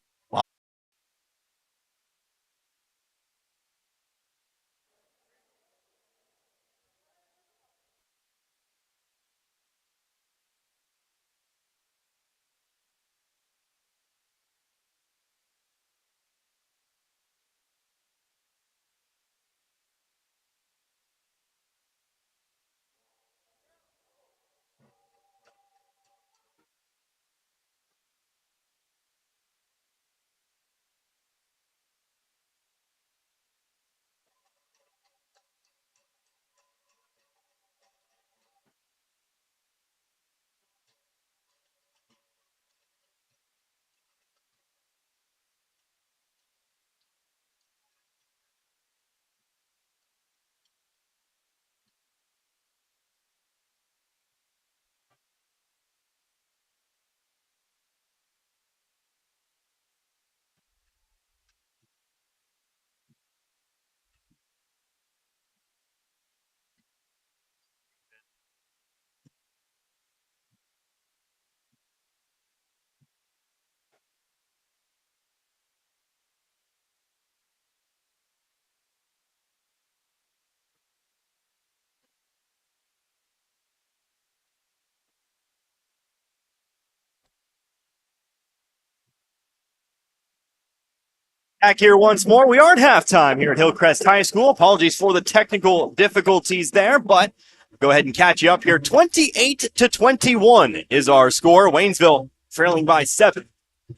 Back here once more. We are at halftime here at Hillcrest High School. Apologies for the technical difficulties there, but go ahead and catch you up here. 28-21 is our score. Waynesville trailing by 7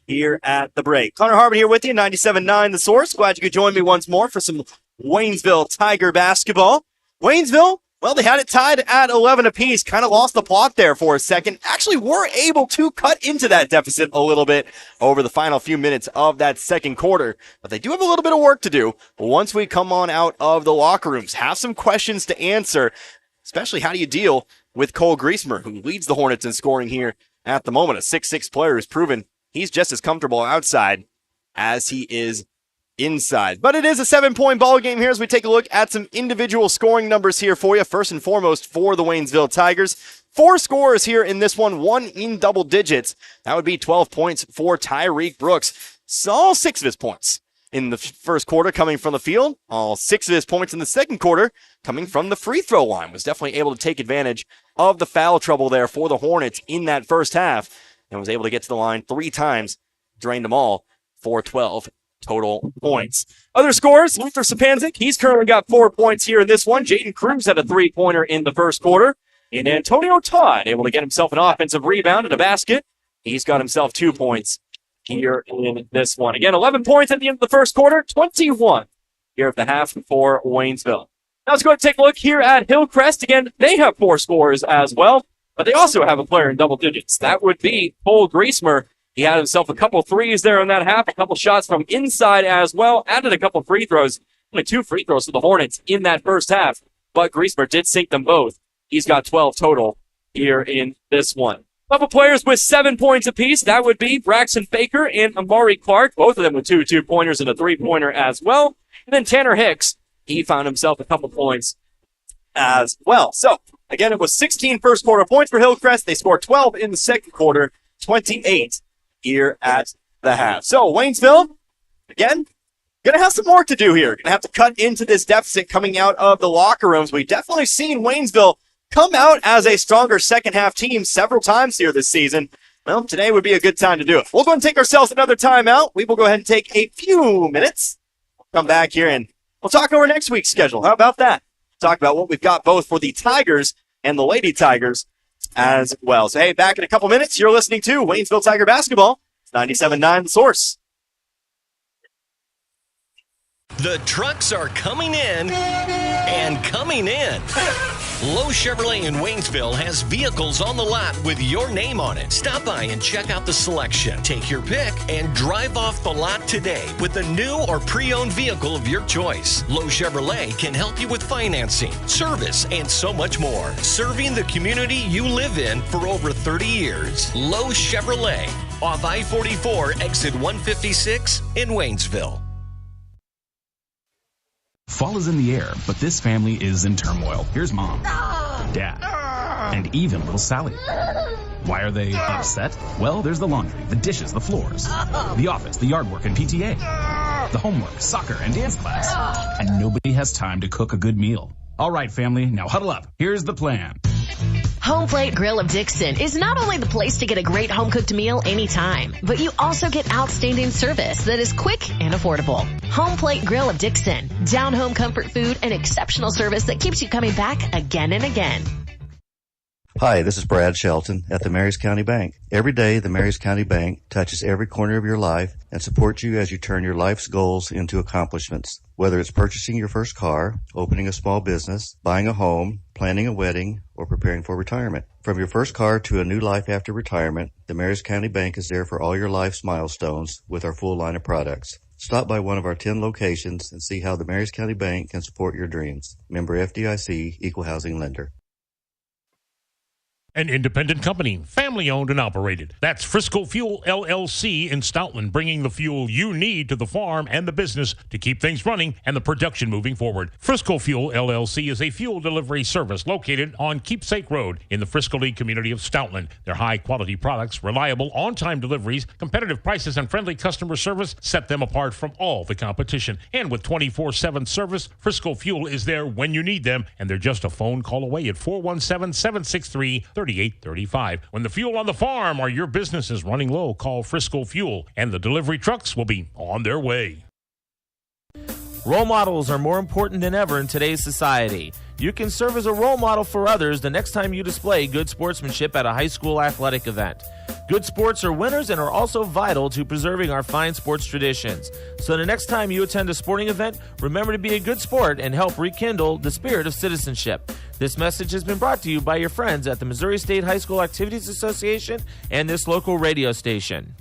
here at the break. Connor Harvitt here with you, 97.9 The Source. Glad you could join me once more for some Waynesville Tiger basketball. Waynesville, Well, they had it tied at 11 apiece, kind of lost the plot there for a second. Actually were able to cut into that deficit a little bit over the final few minutes of that second quarter. But they do have a little bit of work to do once we come on out of the locker rooms. Have some questions to answer, especially how do you deal with Cole Griesmer, who leads the Hornets in scoring here at the moment. A 6'6" player who's proven he's just as comfortable outside as he is inside. But it is a 7-point ball game here as we take a look at some individual scoring numbers here for you. First and foremost for the Waynesville Tigers. 4 scorers here in this one, 1 in double digits. That would be 12 points for Tyreek Brooks. So all 6 of his points in the first quarter coming from the field. All 6 of his points in the second quarter coming from the free throw line. Was definitely able to take advantage of the foul trouble there for the Hornets in that first half and was able to get to the line 3 times, drained them all for 12 total points. Other scores, Luther Sapanzik, he's currently got 4 points here in this one. Jaden Cruz had a 3-pointer in the first quarter. And Antonio Todd able to get himself an offensive rebound and a basket. He's got himself 2 points here in this one. Again, 11 points at the end of the first quarter, 21 here at the half for Waynesville. Now let's go ahead and take a look here at Hillcrest. Again, they have 4 scores as well, but they also have a player in double digits. That would be Cole Griesmer. He had himself a couple threes there in that half, a couple shots from inside as well, added a couple free throws. Only 2 free throws for the Hornets in that first half, but Griesmer did sink them both. He's got 12 total here in this one. Couple players with 7 points apiece. That would be Braxton Baker and Amari Clark, both of them with 2 2-pointers and a 3-pointer as well. And then Tanner Hicks, he found himself a couple points as well. So, again, it was 16 first quarter points for Hillcrest. They scored 12 in the second quarter, 28 here at the half. So, Waynesville, again, going to have some work to do here. Going to have to cut into this deficit coming out of the locker rooms. We've definitely seen Waynesville come out as a stronger second-half team several times here this season. Well, today would be a good time to do it. We'll go and take ourselves another timeout. We will go ahead and take a few minutes. Come back here and we'll talk over next week's schedule. How about that? Talk about what we've got both for the Tigers and the Lady Tigers as well. So, hey, back in a couple minutes. You're listening to Waynesville Tiger Basketball. It's 97.9 The Source. The trucks are coming in and coming in. Lowe Chevrolet in Waynesville has vehicles on the lot with your name on it. Stop by and check out the selection. Take your pick and drive off the lot today with a new or pre-owned vehicle of your choice. Lowe Chevrolet can help you with financing, service, and so much more. Serving the community you live in for over 30 years. Lowe Chevrolet, off I-44, exit 156 in Waynesville. Fall is in the air, but this family is in turmoil. Here's Mom, Dad, and even little Sally. Why are they upset? Well, there's the laundry, the dishes, the floors, the office, the yard work and PTA, the homework, soccer, and dance class. And nobody has time to cook a good meal. All right, family, now huddle up. Here's the plan. Home Plate Grill of Dixon is not only the place to get a great home-cooked meal anytime, but you also get outstanding service that is quick and affordable. Home Plate Grill of Dixon, down-home comfort food and exceptional service that keeps you coming back again and again. Hi, this is Brad Shelton at the Marys County Bank. Every day, the Marys County Bank touches every corner of your life and supports you as you turn your life's goals into accomplishments. Whether it's purchasing your first car, opening a small business, buying a home, planning a wedding, or preparing for retirement. From your first car to a new life after retirement, the Marys County Bank is there for all your life's milestones with our full line of products. Stop by one of our 10 locations and see how the Marys County Bank can support your dreams. Member FDIC, Equal Housing Lender. An independent company, family-owned and operated. That's Frisco Fuel LLC in Stoutland, bringing the fuel you need to the farm and the business to keep things running and the production moving forward. Frisco Fuel LLC is a fuel delivery service located on Keepsake Road in the Frisco League community of Stoutland. Their high-quality products, reliable on-time deliveries, competitive prices, and friendly customer service set them apart from all the competition. And with 24/7 service, Frisco Fuel is there when you need them, and they're just a phone call away at 417-763-3835. When the fuel on the farm or your business is running low, call Frisco Fuel, and the delivery trucks will be on their way. Role models are more important than ever in today's society. You can serve as a role model for others the next time you display good sportsmanship at a high school athletic event. Good sports are winners and are also vital to preserving our fine sports traditions. So the next time you attend a sporting event, remember to be a good sport and help rekindle the spirit of citizenship. This message has been brought to you by your friends at the Missouri State High School Activities Association and this local radio station.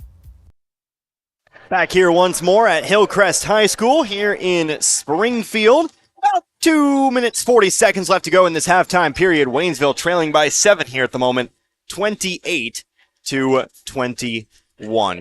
Back here once more at Hillcrest High School here in Springfield. About 2 minutes, 40 seconds left to go in this halftime period. Waynesville trailing by 7 here at the moment, 28-21.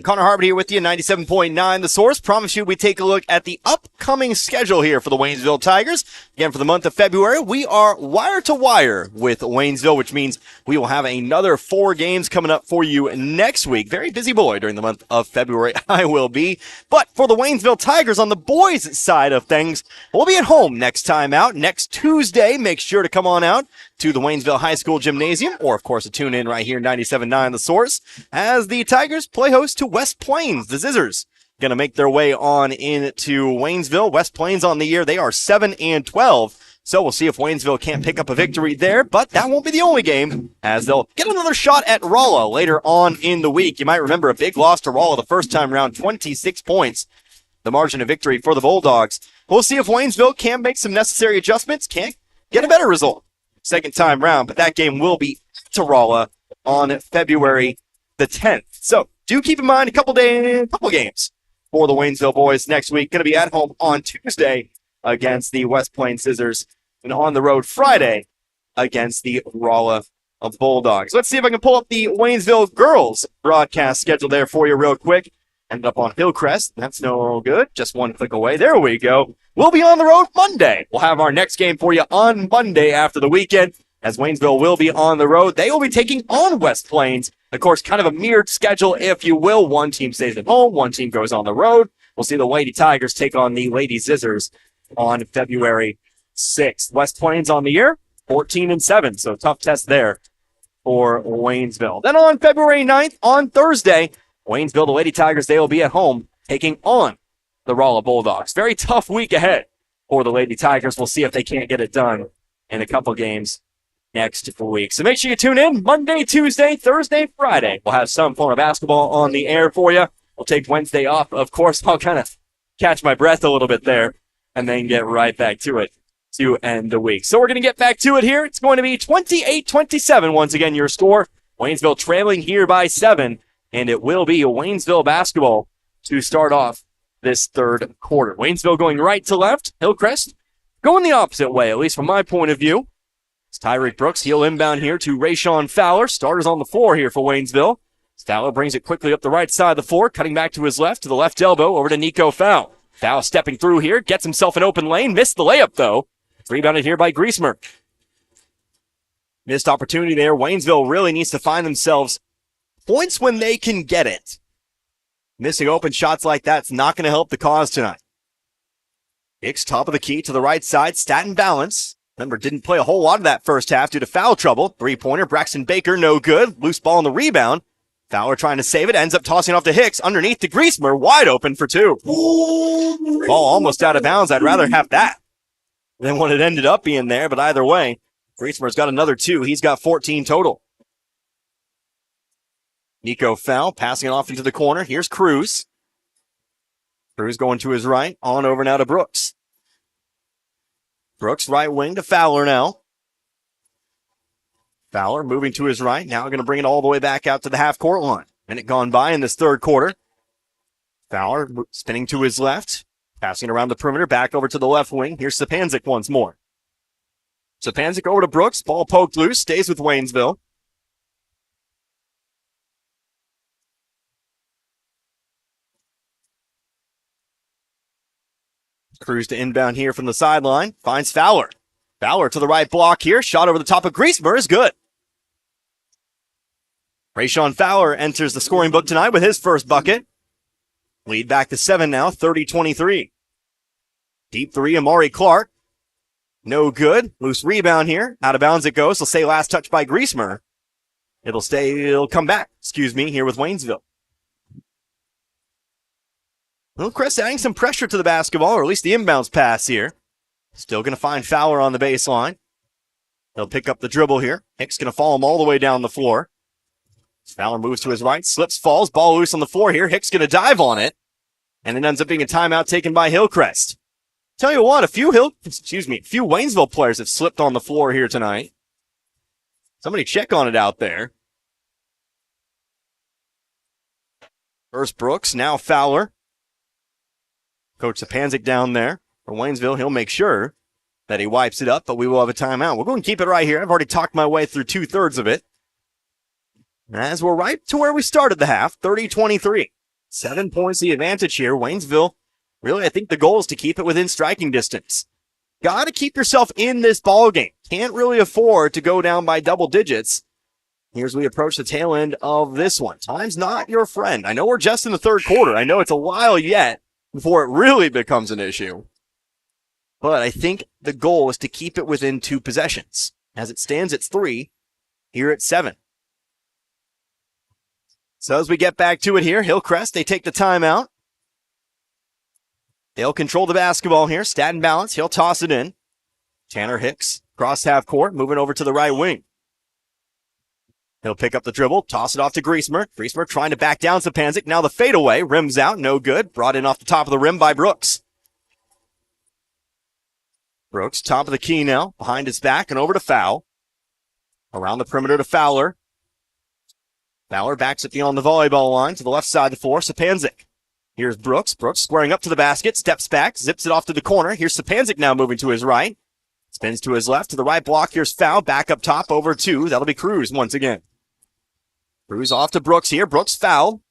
Connor Harbert here with you, 97.9 The Source. Promise you we take a look at the upcoming schedule here for the Waynesville Tigers. Again, for the month of February, we are wire to wire with Waynesville, which means we will have another 4 games coming up for you next week. Very busy boy during the month of February, I will be. But for the Waynesville Tigers on the boys' side of things, we'll be at home next time out. Next Tuesday, make sure to come on out to the Waynesville High School Gymnasium, or of course a tune in right here, 97.9 The Source, as the Tigers play host to West Plains. The Zizzers going to make their way on into Waynesville. West Plains on the year, they are 7-12. So we'll see if Waynesville can't pick up a victory there, but that won't be the only game, as they'll get another shot at Rolla later on in the week. You might remember a big loss to Rolla the first time around, 26 points, the margin of victory for the Bulldogs. We'll see if Waynesville can make some necessary adjustments, can get a better result second time round, but that game will be to Rolla on February the 10th. So do keep in mind a couple games for the Waynesville boys next week. Going to be at home on Tuesday against the West Plains Scissors, and on the road Friday against the Rolla Bulldogs. Let's see if I can pull up the Waynesville girls broadcast schedule there for you real quick. Ended up on Hillcrest. That's no good. Just one click away. There we go. We'll be on the road Monday. We'll have our next game for you on Monday after the weekend, as Waynesville will be on the road. They will be taking on West Plains. Of course, kind of a mirrored schedule, if you will. One team stays at home. One team goes on the road. We'll see the Lady Tigers take on the Lady Zizzers on February 6th. West Plains on the year, 14-7. So tough test there for Waynesville. Then on February 9th, on Thursday, Waynesville, the Lady Tigers, they will be at home taking on the Rolla Bulldogs. Very tough week ahead for the Lady Tigers. We'll see if they can't get it done in a couple games next week. So make sure you tune in Monday, Tuesday, Thursday, Friday. We'll have some form of basketball on the air for you. We'll take Wednesday off. Of course, I'll kind of catch my breath a little bit there and then get right back to it to end the week. So we're going to get back to it here. It's going to be 28-27. Once again, your score. Waynesville trailing here by 7. And it will be Waynesville basketball to start off this third quarter. Waynesville going right to left. Hillcrest going the opposite way, at least from my point of view. It's Tyreek Brooks. He'll inbound here to Rayshawn Fowler. Starters on the floor here for Waynesville. Fowler brings it quickly up the right side of the floor, cutting back to his left, to the left elbow, over to Nico Fowl. Fowl stepping through here, gets himself an open lane. Missed the layup, though. It's rebounded here by Griesmer. Missed opportunity there. Waynesville really needs to find themselves points when they can get it. Missing open shots like that's not going to help the cause tonight. Hicks, top of the key to the right side. Stat and balance. Remember, didn't play a whole lot of that first half due to foul trouble. Three-pointer, Braxton Baker, no good. Loose ball on the rebound. Fowler trying to save it. Ends up tossing off to Hicks. Underneath to Griesmer. Wide open for 2. Ball almost out of bounds. I'd rather have that than what it ended up being there. But either way, Griesmer's got another 2. He's got 14 total. Nico Fowl passing it off into the corner. Here's Cruz. Cruz going to his right. On over now to Brooks. Brooks right wing to Fowler now. Fowler moving to his right. Now going to bring it all the way back out to the half-court line. Minute gone by in this third quarter. Fowler spinning to his left. Passing around the perimeter. Back over to the left wing. Here's Sapanzik once more. Sapanzik over to Brooks. Ball poked loose. Stays with Waynesville. Cruz to inbound here from the sideline. Finds Fowler. Fowler to the right block here. Shot over the top of Griesmer is good. Rayshawn Fowler enters the scoring book tonight with his first bucket. Lead back to 7 now, 30-23. Deep 3, Amari Clark. No good. Loose rebound here. Out of bounds it goes. It'll say last touch by Griesmer. It'll come back, here with Waynesville. Hillcrest adding some pressure to the basketball, or at least the inbounds pass here. Still going to find Fowler on the baseline. They'll pick up the dribble here. Hicks going to follow him all the way down the floor. Fowler moves to his right, slips, falls, ball loose on the floor here. Hicks going to dive on it, and it ends up being a timeout taken by Hillcrest. Tell you what, a few Waynesville players have slipped on the floor here tonight. Somebody check on it out there. First Brooks, now Fowler. Coach Sapanzik down there for Waynesville. He'll make sure that he wipes it up, but we will have a timeout. We'll go and keep it right here. I've already talked my way through 2/3 of it. As we're right to where we started the half, 30-23. 7 points the advantage here. Waynesville, really, I think the goal is to keep it within striking distance. Got to keep yourself in this ball game. Can't really afford to go down by double digits. Here's we approach the tail end of this one. Time's not your friend. I know we're just in the third quarter. I know it's a while yet before it really becomes an issue. But I think the goal is to keep it within 2 possessions. As it stands, it's 3. Here at 7. So as we get back to it here, Hillcrest, they take the timeout. They'll control the basketball here. Stat and balance. He'll toss it in. Tanner Hicks, cross half court, moving over to the right wing. He'll pick up the dribble, toss it off to Griesmer. Griesmer trying to back down Sapanzik. Now the fadeaway, rims out, no good. Brought in off the top of the rim by Brooks. Brooks, top of the key now, behind his back and over to Foul. Around the perimeter to Fowler. Fowler backs it beyond the volleyball line to the left side of the floor. Sapanzik. Here's Brooks. Brooks squaring up to the basket, steps back, zips it off to the corner. Here's Sapanzik now moving to his right. Spins to his left to the right block. Here's Foul. Back up top over 2. That'll be Cruz once again. Cruz off to Brooks here. Brooks foul.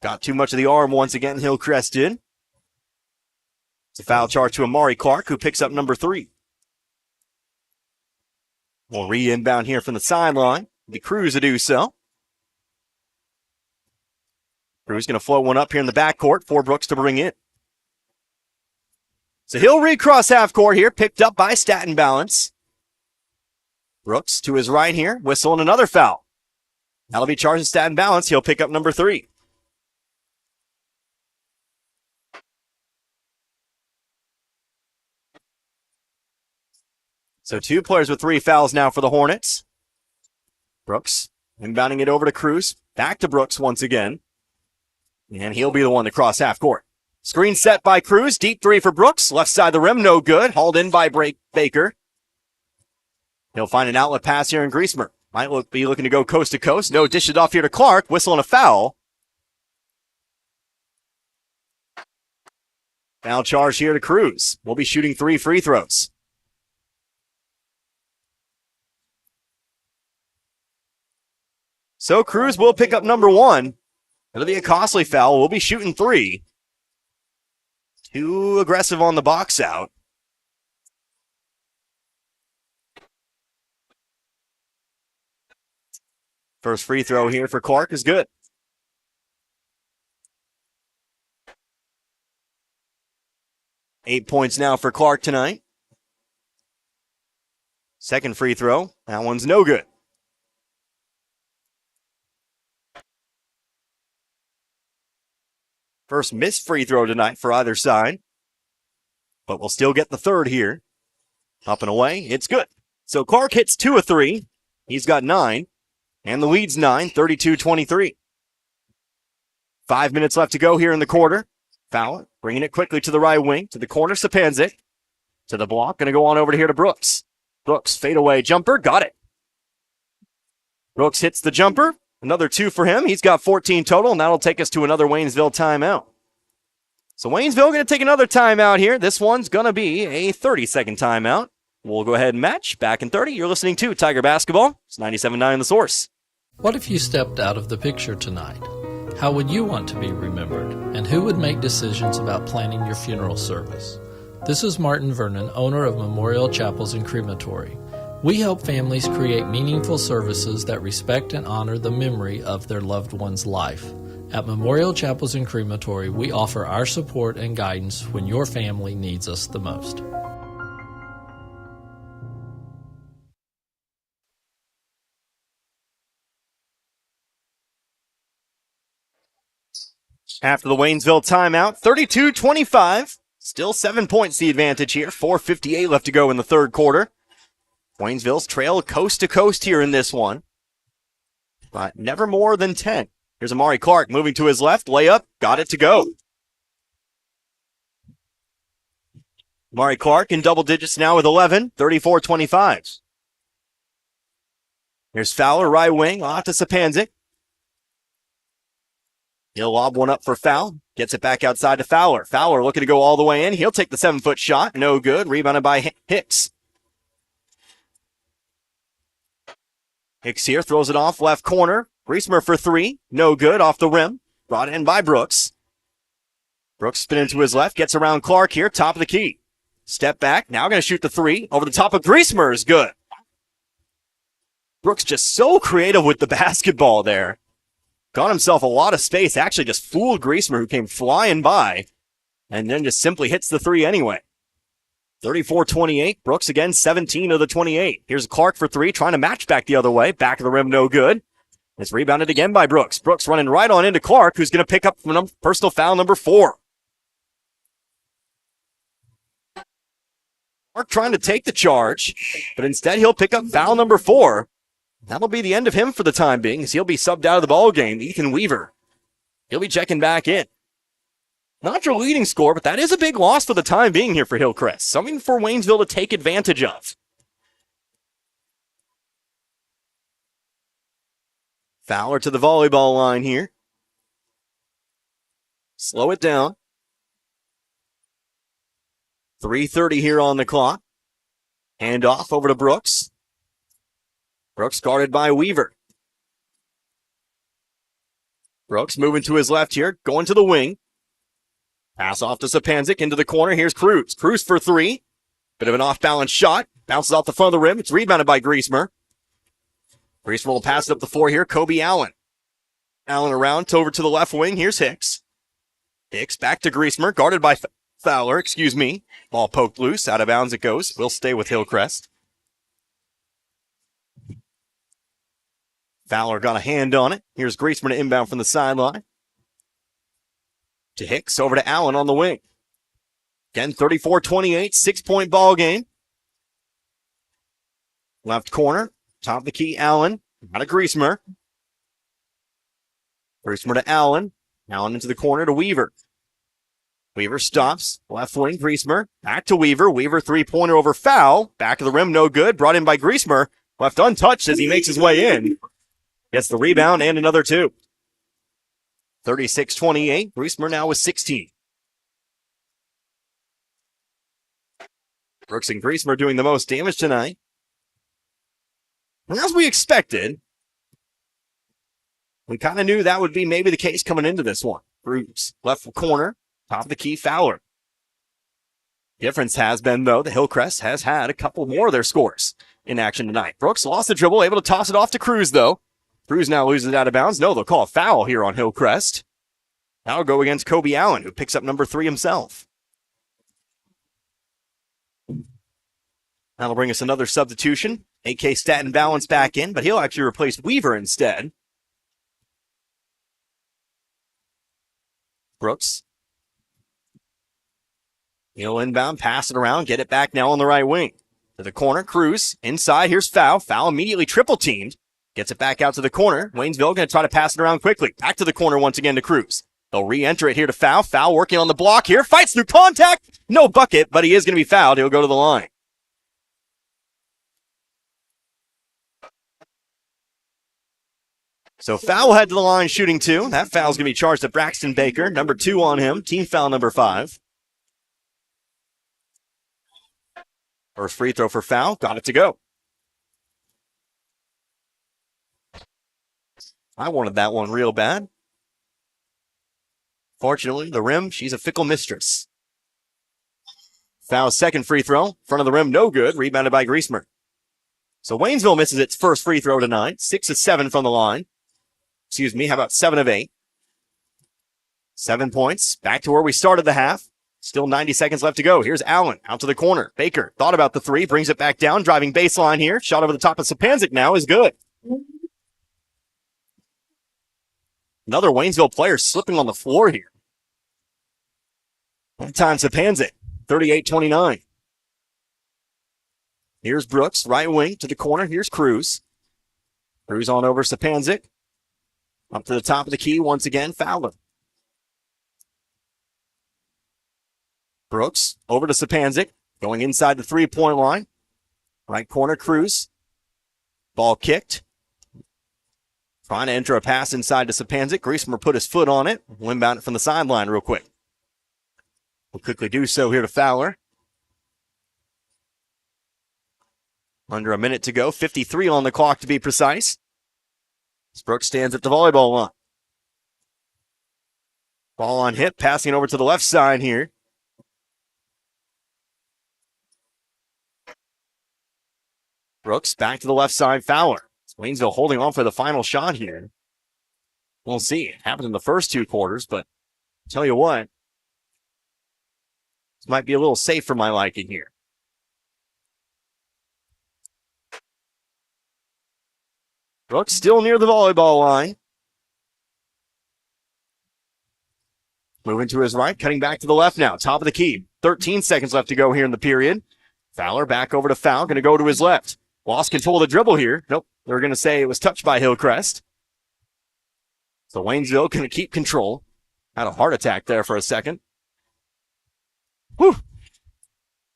Got too much of the arm once again. Hillcrest did. It's a foul charge to Amari Clark, who picks up number 3. We'll re-inbound here from the sideline. The Cruz to do so. Cruz going to float one up here in the backcourt for Brooks to bring in. So he'll recross half court here, picked up by Stat and Balance. Brooks to his right here, whistle and another foul. That'll be charged to Stat and Balance. He'll pick up number 3. So 2 players with 3 fouls now for the Hornets. Brooks inbounding it over to Cruz. Back to Brooks once again. And he'll be the one to cross half court. Screen set by Cruz. Deep 3 for Brooks. Left side of the rim, no good. Hauled in by Baker. He'll find an outlet pass here in Griesmer. Might be looking to go coast to coast. No, dish it off here to Clark. Whistle and a foul. Foul charge here to Cruz. We'll be shooting 3 free throws. So Cruz will pick up number 1. It'll be a costly foul. We'll be shooting 3. Too aggressive on the box out. First free throw here for Clark is good. Eight points now for Clark tonight. Second free throw. That one's no good. First missed free throw tonight for either side. But we'll still get the third here. Up and away. It's good. So Clark hits 2 of 3. He's got 9. And the lead's 9, 32-23. 5 minutes left to go here in the quarter. Fowler bringing it quickly to the right wing. To the corner, Sapanzik. To the block. Going to go on over to here to Brooks. Brooks, fadeaway jumper. Got it. Brooks hits the jumper. Another 2 for him. He's got 14 total, and that'll take us to another Waynesville timeout. So Waynesville going to take another timeout here. This one's going to be a 30-second timeout. We'll go ahead and match. Back in 30. You're listening to Tiger Basketball. It's 97.9 The Source. What if you stepped out of the picture tonight? How would you want to be remembered? And who would make decisions about planning your funeral service? This is Martin Vernon, owner of Memorial Chapels and Crematory. We help families create meaningful services that respect and honor the memory of their loved one's life. At Memorial Chapels and Crematory, we offer our support and guidance when your family needs us the most. After the Waynesville timeout, 32-25. Still 7 points the advantage here. 4:58 left to go in the third quarter. Waynesville's trail coast to coast here in this one. but never more than 10. Here's Amari Clark moving to his left. Layup, got it to go. Amari Clark in double digits now with 11, 34-25. Here's Fowler, right wing, off to Sapanzik. He'll lob one up for Foul. Gets it back outside to Fowler. Fowler looking to go all the way in. He'll take the 7-foot shot. No good. Rebounded by Hicks. Hicks here throws it off left corner. Griesmer for three. No good. Off the rim. Brought in by Brooks. Brooks spinning to his left. Gets around Clark here. Top of the key. Step back. Now going to shoot the three. Over the top of Griesmer is good. Brooks just so creative with the basketball there. Got himself a lot of space. Actually just fooled Griesmer, who came flying by. And then just simply hits the three anyway. 34-28. Brooks again, 17 of the 28. Here's Clark for three, trying to match back the other way. Back of the rim, no good. It's rebounded again by Brooks. Brooks running right on into Clark, who's going to pick up personal foul number 4. Clark trying to take the charge, but instead he'll pick up foul number 4. That'll be the end of him for the time being, as he'll be subbed out of the ball game. Ethan Weaver. He'll be checking back in. Not your leading score, but that is a big loss for the time being here for Hillcrest. Something for Waynesville to take advantage of. Fowler to the volleyball line here. Slow it down. 3:30 here on the clock. Hand off over to Brooks. Brooks guarded by Weaver. Brooks moving to his left here, going to the wing. Pass off to Sapanzik into the corner. Here's Cruz. Cruz for three. Bit of an off-balance shot. Bounces off the front of the rim. It's rebounded by Griesmer. Griesmer will pass it up the floor here. Kobe Allen. Allen around, over to the left wing. Here's Hicks. Hicks back to Griesmer, guarded by Fowler, Ball poked loose. Out of bounds it goes. Will stay with Hillcrest. Fowler got a hand on it. Here's Griesmer to inbound from the sideline. To Hicks, over to Allen on the wing. Again, 34-28, 6-point ball game. Left corner, top of the key, Allen. Out of Griesmer. Griesmer to Allen. Allen into the corner to Weaver. Weaver stops. Left wing, Griesmer. Back to Weaver. Weaver three-pointer over Foul. Back of the rim, no good. Brought in by Griesmer. Left untouched as he makes his way in. Gets the rebound and another two. 36-28. Griesmer now with 16. Brooks and Griesmer doing the most damage tonight. And as we expected, we kind of knew that would be maybe the case coming into this one. Cruz, left corner, top of the key, Fowler. Difference has been, though, that Hillcrest has had a couple more of their scores in action tonight. Brooks lost the dribble, able to toss it off to Cruz, though. Cruz now loses it out of bounds. No, they'll call a foul here on Hillcrest. That'll go against Kobe Allen, who picks up number 3 himself. That'll bring us another substitution. AK Staten Balance back in, but he'll actually replace Weaver instead. Brooks. He'll inbound, pass it around, get it back now on the right wing. To the corner, Cruz. Inside, here's Foul. Foul immediately triple-teamed. Gets it back out to the corner. Waynesville going to try to pass it around quickly. Back to the corner once again to Cruz. They'll re-enter it here to Foul. Foul working on the block here. Fights through contact. No bucket, but he is going to be fouled. He'll go to the line. So Foul head to the line shooting 2. That foul's going to be charged to Braxton Baker. Number 2 on him. Team foul number 5. First free throw for Foul. Got it to go. I wanted that one real bad. Fortunately, the rim, she's a fickle mistress. Foul's second free throw. Front of the rim, no good. Rebounded by Griesmer. So Waynesville misses its first free throw tonight. 6 of 7 from the line. How about 7 of 8? 7 points. Back to where we started the half. Still 90 seconds left to go. Here's Allen out to the corner. Baker thought about the 3, brings it back down, driving baseline here. Shot over the top of Sapanzik now is good. Another Waynesville player slipping on the floor here. That time Sapanzik, 38-29. Here's Brooks, right wing to the corner. Here's Cruz. Cruz on over Sapanzik. Up to the top of the key once again, Fowler. Brooks over to Sapanzik, going inside the three-point line. Right corner, Cruz. Ball kicked. Trying to enter a pass inside to Sapanzik. Griesmer put his foot on it. We'll inbound it from the sideline real quick. We'll quickly do so here to Fowler. Under a minute to go. 53 on the clock to be precise. Brooks stands at the volleyball line. Ball on hip. Passing it over to the left side here. Brooks back to the left side. Fowler. Waynesville holding on for the final shot here. We'll see. It happened in the first two quarters, but tell you what, this might be a little safe for my liking here. Brooks still near the volleyball line. Moving to his right, cutting back to the left now. Top of the key. 13 seconds left to go here in the period. Fowler back over to Foul. Going to go to his left. Lost control of the dribble here. Nope. They're going to say it was touched by Hillcrest. So Waynesville going to keep control. Had a heart attack there for a second. Whew.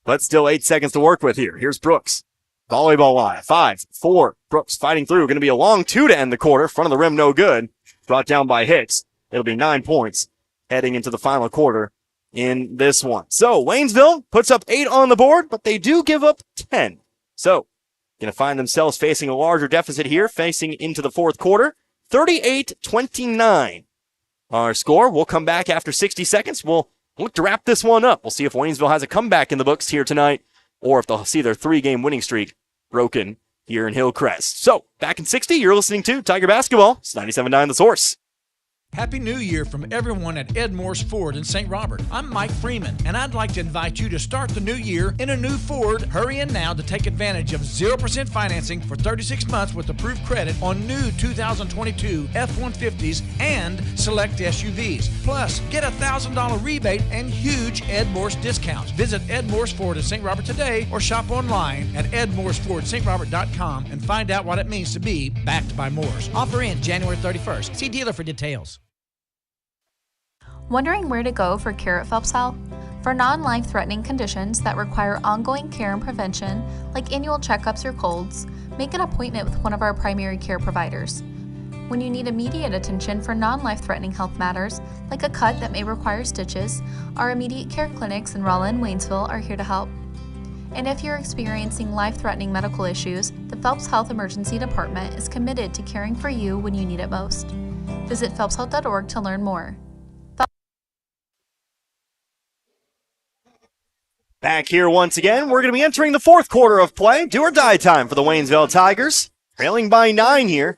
But still 8 seconds to work with here. Here's Brooks. Volleyball line. 5, 4. Brooks fighting through. Going to be a long 2 to end the quarter. Front of the rim, no good. Brought down by Hicks. It'll be 9 points heading into the final quarter in this one. So Waynesville puts up 8 on the board, but they do give up 10. So going to find themselves facing a larger deficit here, facing into the fourth quarter. 38-29. Our score. We'll come back after 60 seconds. We'll look to wrap this one up. We'll see if Waynesville has a comeback in the books here tonight, or if they'll see their 3-game winning streak broken here in Hillcrest. So, back in 60, you're listening to Tiger Basketball. It's 97.9 The Source. Happy New Year from everyone at Ed Morse Ford in St. Robert. I'm Mike Freeman, and I'd like to invite you to start the new year in a new Ford. Hurry in now to take advantage of 0% financing for 36 months with approved credit on new 2022 F-150s and select SUVs. Plus, get a $1,000 rebate and huge Ed Morse discounts. Visit Ed Morse Ford in St. Robert today or shop online at edmorsefordstrobert.com and find out what it means to be backed by Morse. Offer in January 31st. See dealer for details. Wondering where to go for Carrot Phelps Health? For non-life-threatening conditions that require ongoing care and prevention, like annual checkups or colds, make an appointment with one of our primary care providers. When you need immediate attention for non-life-threatening health matters, like a cut that may require stitches, our immediate care clinics in Rolla and Waynesville are here to help. And if you're experiencing life-threatening medical issues, the Phelps Health Emergency Department is committed to caring for you when you need it most. Visit phelpshealth.org to learn more. Back here once again, we're going to be entering the fourth quarter of play. Do or die time for the Waynesville Tigers. Trailing by 9 here.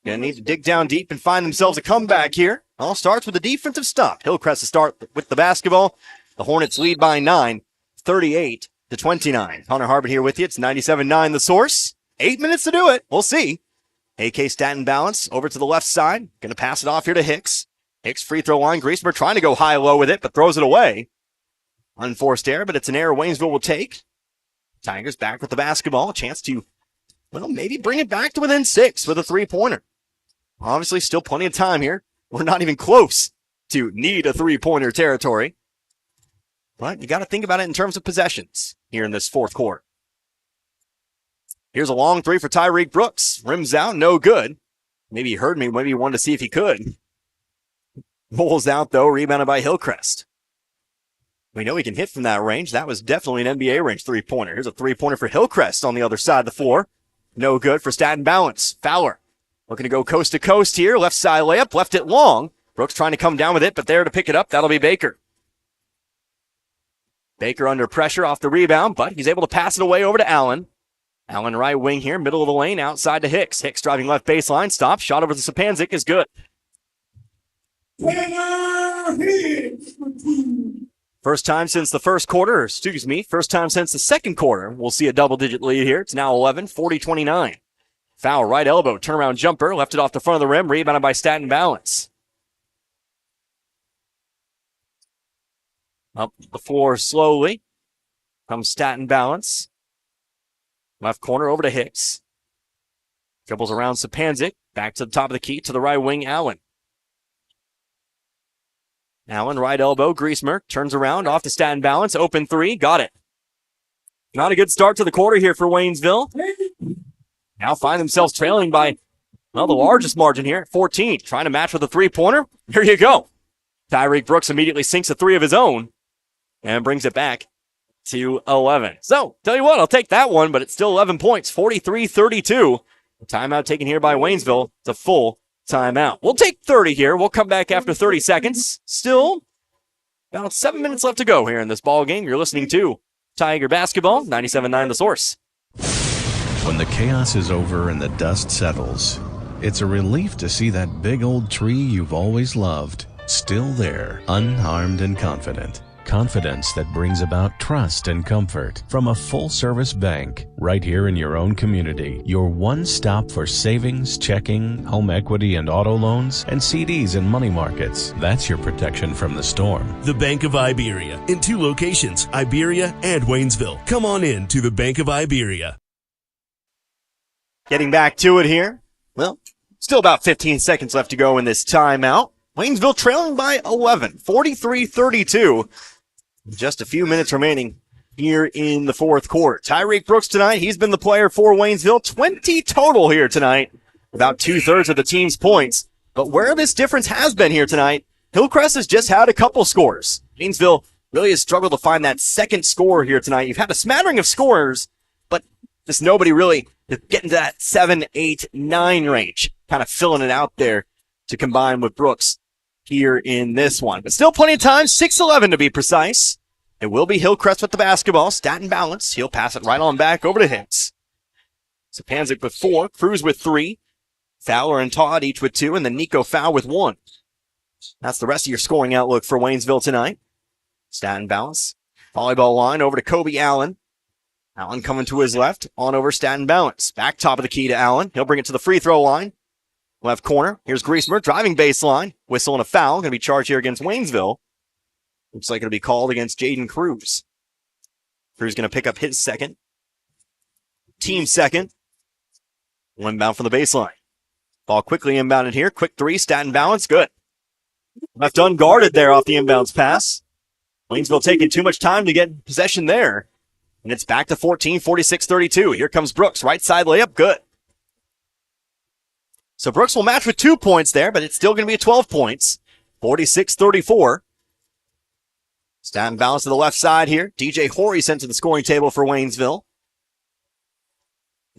Going to need to dig down deep and find themselves a comeback here. All starts with a defensive stop. Hillcrest to start with the basketball. The Hornets lead by 9, 38-29. Connor Harbin here with you. It's 97.9 The Source. 8 minutes to do it. We'll see. AK Staten balance over to the left side. Going to pass it off here to Hicks. Hicks free throw line. Griesmer trying to go high-low with it, but throws it away. Unforced error, but it's an error Waynesville will take. Tigers back with the basketball. A chance to, well, maybe bring it back to within 6 with a three-pointer. Obviously, still plenty of time here. We're not even close to need a three-pointer territory. But you got to think about it in terms of possessions here in this fourth quarter. Here's a long three for Tyreek Brooks. Rims out, no good. Maybe he heard me, maybe he wanted to see if he could. Rolls out, though, rebounded by Hillcrest. We know he can hit from that range. That was definitely an NBA range three-pointer. Here's a three-pointer for Hillcrest on the other side of the floor. No good for Staten Balance. Fowler looking to go coast to coast here. Left side layup, left it long. Brooks trying to come down with it, but there to pick it up, that'll be Baker. Baker under pressure off the rebound, but he's able to pass it away over to Allen. Allen right wing here, middle of the lane, outside to Hicks. Hicks driving left baseline, stop, shot over to Sapanzik is good. First time since the first quarter, first time since the second quarter, we'll see a double-digit lead here. It's now 11, 40-29. Foul, right elbow, turnaround jumper, left it off the front of the rim, rebounded by Staten Balance. Up the floor slowly comes Staten Balance. Left corner over to Hicks. Dribbles around Sapanzik. Back to the top of the key to the right wing, Allen. Allen, right elbow, Griesmer. Turns around, off to Staten Balance. Open three, got it. Not a good start to the quarter here for Waynesville. Now find themselves trailing by, well, the largest margin here, 14. Trying to match with a three-pointer. Here you go. Tyreek Brooks immediately sinks a three of his own and brings it back to 11. So, tell you what, I'll take that one, but it's still 11 points, 43-32. Timeout taken here by Waynesville. It's a full timeout. We'll take 30 here. We'll come back after 30 seconds. Still about 7 minutes left to go here in this ball game. You're listening to Tiger Basketball, 97.9 The Source. When the chaos is over and the dust settles, it's a relief to see that big old tree you've always loved still there, unharmed and confident. Confidence that brings about trust and comfort from a full-service bank right here in your own community. Your one stop for savings, checking, home equity and auto loans, and CDs and money markets. That's your protection from the storm. The Bank of Iberia in 2 locations, Iberia and Waynesville. Come on in to the Bank of Iberia. Getting back to it here. Well, still about 15 seconds left to go in this timeout. Waynesville trailing by 11, 43-32. Just a few minutes remaining here in the fourth quarter. Tyreek Brooks tonight, he's been the player for Waynesville. 20 total here tonight. About 2/3 of the team's points. But where this difference has been here tonight, Hillcrest has just had a couple scores. Waynesville really has struggled to find that second score here tonight. You've had a smattering of scorers, but just nobody really getting to that 7, 8, 9 range. Kind of filling it out there to combine with Brooks here in this one. But still plenty of time, 6:11 to be precise. It will be Hillcrest with the basketball. Staten Balance. He'll pass it right on back over to Hicks. Sapanzik with 4, Cruz with 3, Fowler and Todd each with 2, and then Nico Fowl with 1. That's the rest of your scoring outlook for Waynesville tonight. Staten Balance. Volleyball line over to Kobe Allen. Allen coming to his left, on over Staten Balance. Back top of the key to Allen. He'll bring it to the free throw line. Left corner. Here's Griesmer driving baseline. Whistle and a foul. Going to be charged here against Waynesville. Looks like it'll be called against Jaden Cruz. Cruz going to pick up his second. Team second. Inbound from the baseline. Ball quickly inbounded here. Quick three. Staten Balance. Good. Left unguarded there off the inbounds pass. Waynesville taking too much time to get possession there. And it's back to 14, 46-32. Here comes Brooks. Right side layup. Good. So Brooks will match with 2 points there, but it's still going to be 12 points. 46-34. Staten Balance to the left side here. DJ Horry sent to the scoring table for Waynesville.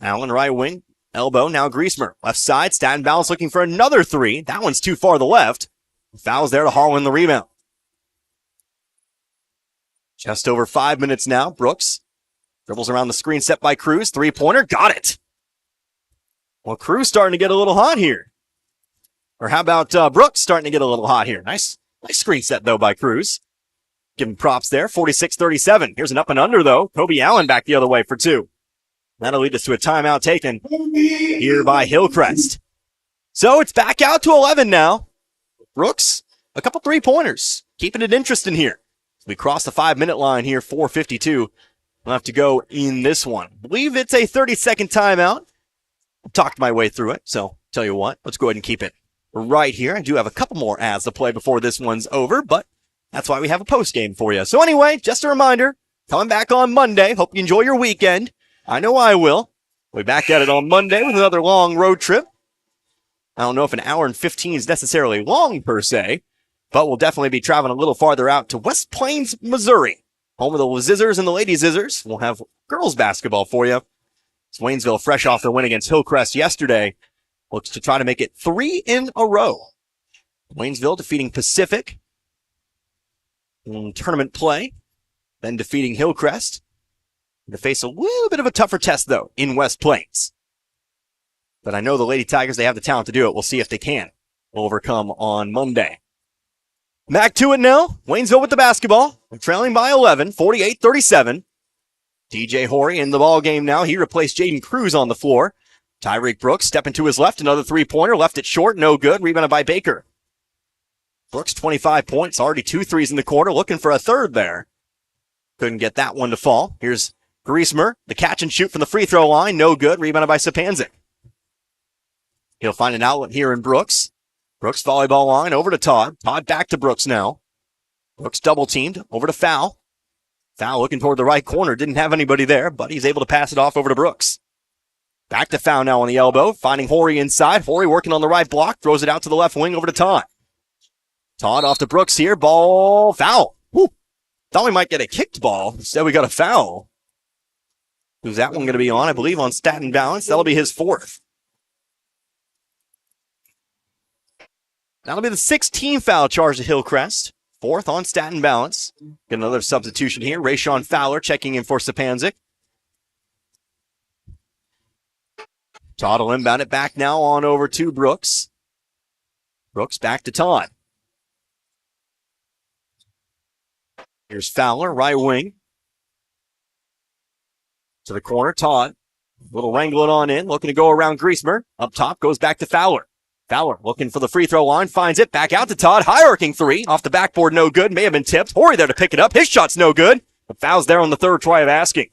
Allen right wing. Elbow. Now Griesmer. Left side. Staten Balance looking for another 3. That one's too far to the left. Foul's there to haul in the rebound. Just over 5 minutes now. Brooks dribbles around the screen set by Cruz. 3-pointer. Got it. Well, Cruz starting to get a little hot here. Or how about Brooks starting to get a little hot here? Nice screen set, though, by Cruz. Give him props there. 46-37. Here's an up and under, though. Kobe Allen back the other way for 2. That'll lead us to a timeout taken here by Hillcrest. So it's back out to 11 now. Brooks, a couple 3-pointers. Keeping it interesting here. We cross the 5-minute line here, 4:52. We'll have to go in this one. I believe it's a 30-second timeout. Talked my way through it, so tell you what, let's go ahead and keep it right here. I do have a couple more ads to play before this one's over, but that's why we have a post game for you. So anyway, just a reminder, coming back on Monday. Hope you enjoy your weekend. I know I will. We'll be back at it on Monday with another long road trip. I don't know if an hour and 15 is necessarily long per se, but we'll definitely be traveling a little farther out to West Plains, Missouri. Home of the Zizzers and the Lady Zizzers. We'll have girls basketball for you. Waynesville, fresh off the win against Hillcrest yesterday, looks to try to make it 3 in a row. Waynesville defeating Pacific in tournament play, then defeating Hillcrest. To face a little bit of a tougher test, though, in West Plains. But I know the Lady Tigers, they have the talent to do it. We'll see if they can overcome on Monday. Back to it now. Waynesville with the basketball. They're trailing by 11, 48-37. DJ Horry in the ball game now. He replaced Jaden Cruz on the floor. Tyreek Brooks stepping to his left. Another 3-pointer. Left it short. No good. Rebounded by Baker. Brooks, 25 points. Already 2 threes in the quarter. Looking for a third there. Couldn't get that one to fall. Here's Griesmer. The catch and shoot from the free throw line. No good. Rebounded by Sapanzik. He'll find an outlet here in Brooks. Brooks volleyball line over to Todd. Todd back to Brooks now. Brooks double teamed over to Foul. Foul looking toward the right corner. Didn't have anybody there, but he's able to pass it off over to Brooks. Back to Foul now on the elbow. Finding Horry inside. Horry working on the right block. Throws it out to the left wing over to Todd. Todd off to Brooks here. Ball. Foul. Woo. Thought we might get a kicked ball. Instead we got a foul. Who's that one going to be on? I believe on Staten Balance. That'll be his fourth. That'll be the 16th foul charge to Hillcrest. Fourth on Staten Balance. Get another substitution here. Rayshawn Fowler checking in for Sapanzik. Todd will inbound it back now on over to Brooks. Brooks back to Todd. Here's Fowler, right wing. To the corner, Todd. Little wrangling on in, looking to go around Griesmer. Up top, goes back to Fowler. Fowler looking for the free throw line, finds it, back out to Todd. High arcing three, off the backboard, no good. May have been tipped. Horry there to pick it up. His shot's no good. But Foul's there on the third try of asking.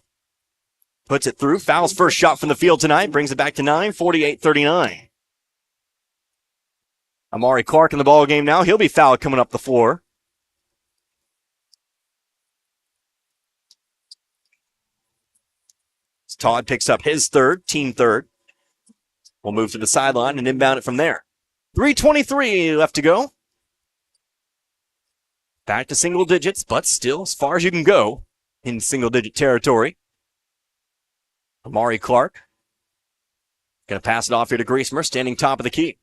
Puts it through. Foul's first shot from the field tonight. Brings it back to 9, 48-39. Amari Clark in the ball game now. He'll be fouled coming up the floor. Todd picks up his third, team third. We'll move to the sideline and inbound it from there. 3:23 left to go. Back to single digits, but still as far as you can go in single-digit territory. Amari Clark. Going to pass it off here to Griesmer, standing top of the key.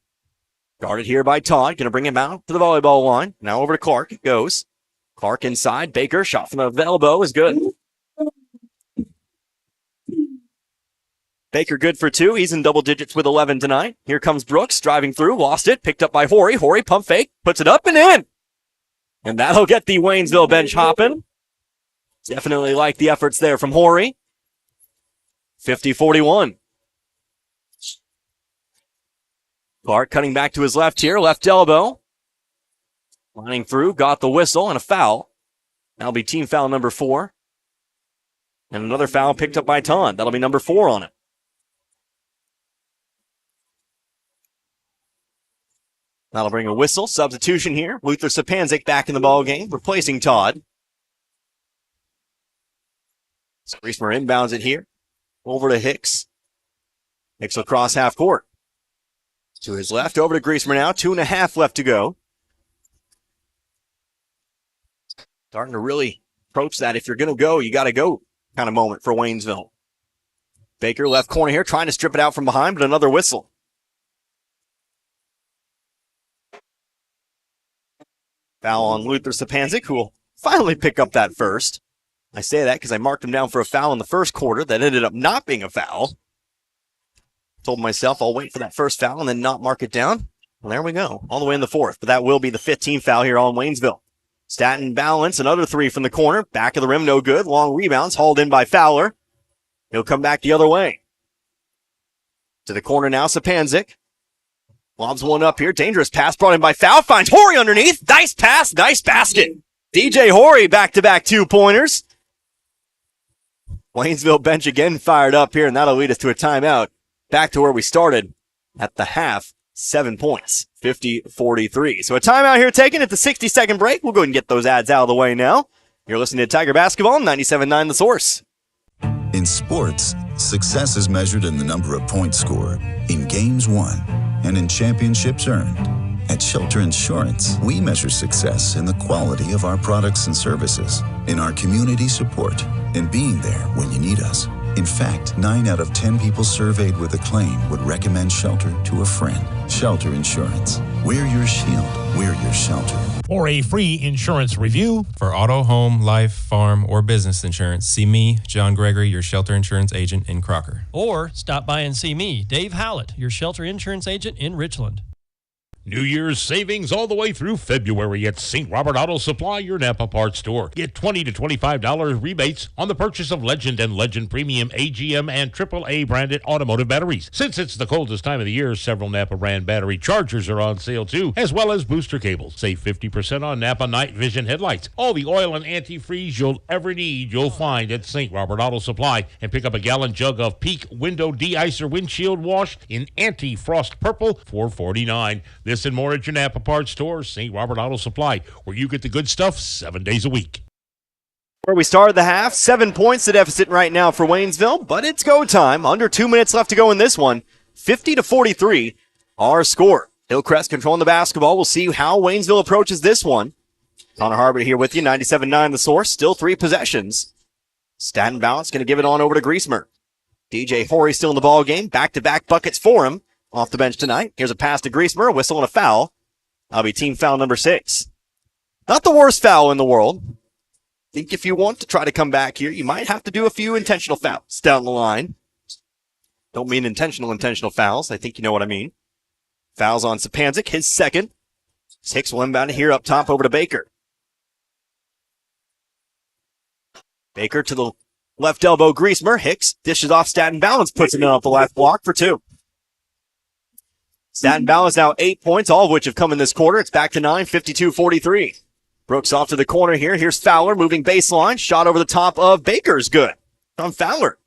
Guarded here by Todd. Going to bring him out to the volleyball line. Now over to Clark. It goes. Clark inside. Baker, shot from the elbow is good. Baker good for two. He's in double digits with 11 tonight. Here comes Brooks driving through. Lost it. Picked up by Horry. Horry pump fake. Puts it up and in. And that'll get the Waynesville bench hopping. Definitely like the efforts there from Horry. 50-41. Clark cutting back to his left here. Left elbow. Lining through. Got the whistle and a foul. That'll be team foul number 4. And another foul picked up by Todd. That'll be number 4 on it. That'll bring a whistle. Substitution here. Luther Sapanzik back in the ball game, replacing Todd. Griesmer inbounds it here. Over to Hicks. Hicks will cross half court. To his left, over to Griesmer now. 2.5 left to go. Starting to really approach that. If you're going to go, you got to go kind of moment for Waynesville. Baker left corner here, trying to strip it out from behind, but another whistle. Foul on Luther Sapanzik, who will finally pick up that first. I say that because I marked him down for a foul in the first quarter that ended up not being a foul. Told myself I'll wait for that first foul and then not mark it down. Well, there we go, all the way in the fourth. But that will be the 15th foul here on Waynesville. Staten Balance, another three from the corner. Back of the rim, no good. Long rebounds, hauled in by Fowler. He'll come back the other way. To the corner now, Sapanzik. Lobs one up here. Dangerous pass brought in by Foul. Finds Horry underneath. Nice pass. Nice basket. DJ Horry back-to-back 2-pointers. Waynesville bench again fired up here, and that'll lead us to a timeout. Back to where we started at the half. 7 points. 50-43. So a timeout here taken at the 60-second break. We'll go ahead and get those ads out of the way now. You're listening to Tiger Basketball, 97.9 The Source. In sports, success is measured in the number of points scored, in games won, and in championships earned. At Shelter Insurance, we measure success in the quality of our products and services, in our community support, and being there when you need us. In fact, 9 out of 10 people surveyed with a claim would recommend Shelter to a friend. Shelter Insurance. We're your shield. We're your shelter. For a free insurance review, For auto, home, life, farm, or business insurance, see me, John Gregory, your shelter insurance agent in Crocker. Or stop by and see me, Dave Howlett, your shelter insurance agent in Richland. New Year's savings all the way through February at St. Robert Auto Supply, your Napa parts store. Get $20 to $25 rebates on the purchase of Legend and Legend Premium AGM and AAA branded automotive batteries. Since it's the coldest time of the year, several Napa brand battery chargers are on sale too, as well as booster cables. Save 50% on Napa night vision headlights. All the oil and antifreeze you'll ever need, you'll find at St. Robert Auto Supply. And pick up a gallon jug of Peak Window De-Icer Windshield Wash in anti-frost purple for $4.49. This and more at your Napa parts store, St. Robert Auto Supply, where you get the good stuff 7 days a week. Where we started the half, 7 points the deficit right now for Waynesville, but it's go time. Under 2 minutes left to go in this one. 50-43, our score. Hillcrest controlling the basketball. We'll see how Waynesville approaches this one. Connor Harbert here with you, 97.9 The Source. Still 3 possessions. Staten Balance going to give it on over to Griesmer. DJ Horry still in the ball game. Back-to-back buckets for him off the bench tonight. Here's a pass to Griesmer, a whistle and a foul. That'll be team foul number 6. Not the worst foul in the world. I think if you want to try to come back here, you might have to do a few intentional fouls down the line. Don't mean intentional fouls. I think you know what I mean. Fouls on Sapanzik, his second. Hicks will inbound here up top over to Baker. Baker to the left elbow, Griesmer. Hicks dishes off Staten Balance, puts him off the left block for 2. Staten Balance now 8 points, all of which have come in this quarter. It's back to 9, 52-43. Brooks off to the corner here. Here's Fowler moving baseline. Shot over the top of Baker's good. On Fowler.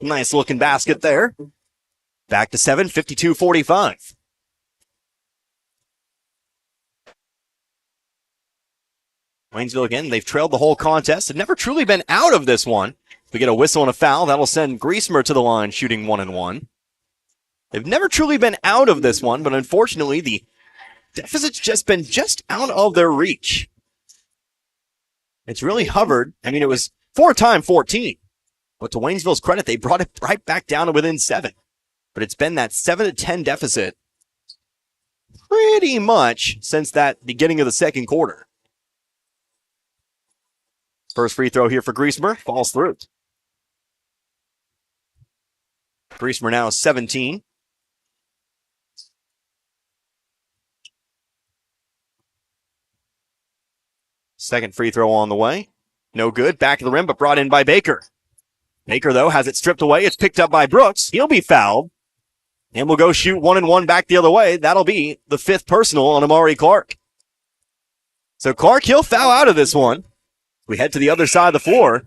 Nice looking basket there. Back to 7, 52-45. Waynesville again, they've trailed the whole contest. They've never truly been out of this one. If we get a whistle and a foul, that'll send Griesmer to the line shooting 1-1. They've never truly been out of this one, but unfortunately the deficit's just been out of their reach. It's really hovered. I mean, it was 4-time 14. But to Waynesville's credit, they brought it right back down to within 7. But it's been that 7-10 deficit pretty much since that beginning of the second quarter. First free throw here for Griesmer. Falls through. Griesmer now 17. Second free throw on the way. No good. Back of the rim, but brought in by Baker. Baker, though, has it stripped away. It's picked up by Brooks. He'll be fouled. And we'll go shoot 1-1 back the other way. That'll be the 5th personal on Amari Clark. So Clark, he'll foul out of this one. We head to the other side of the floor.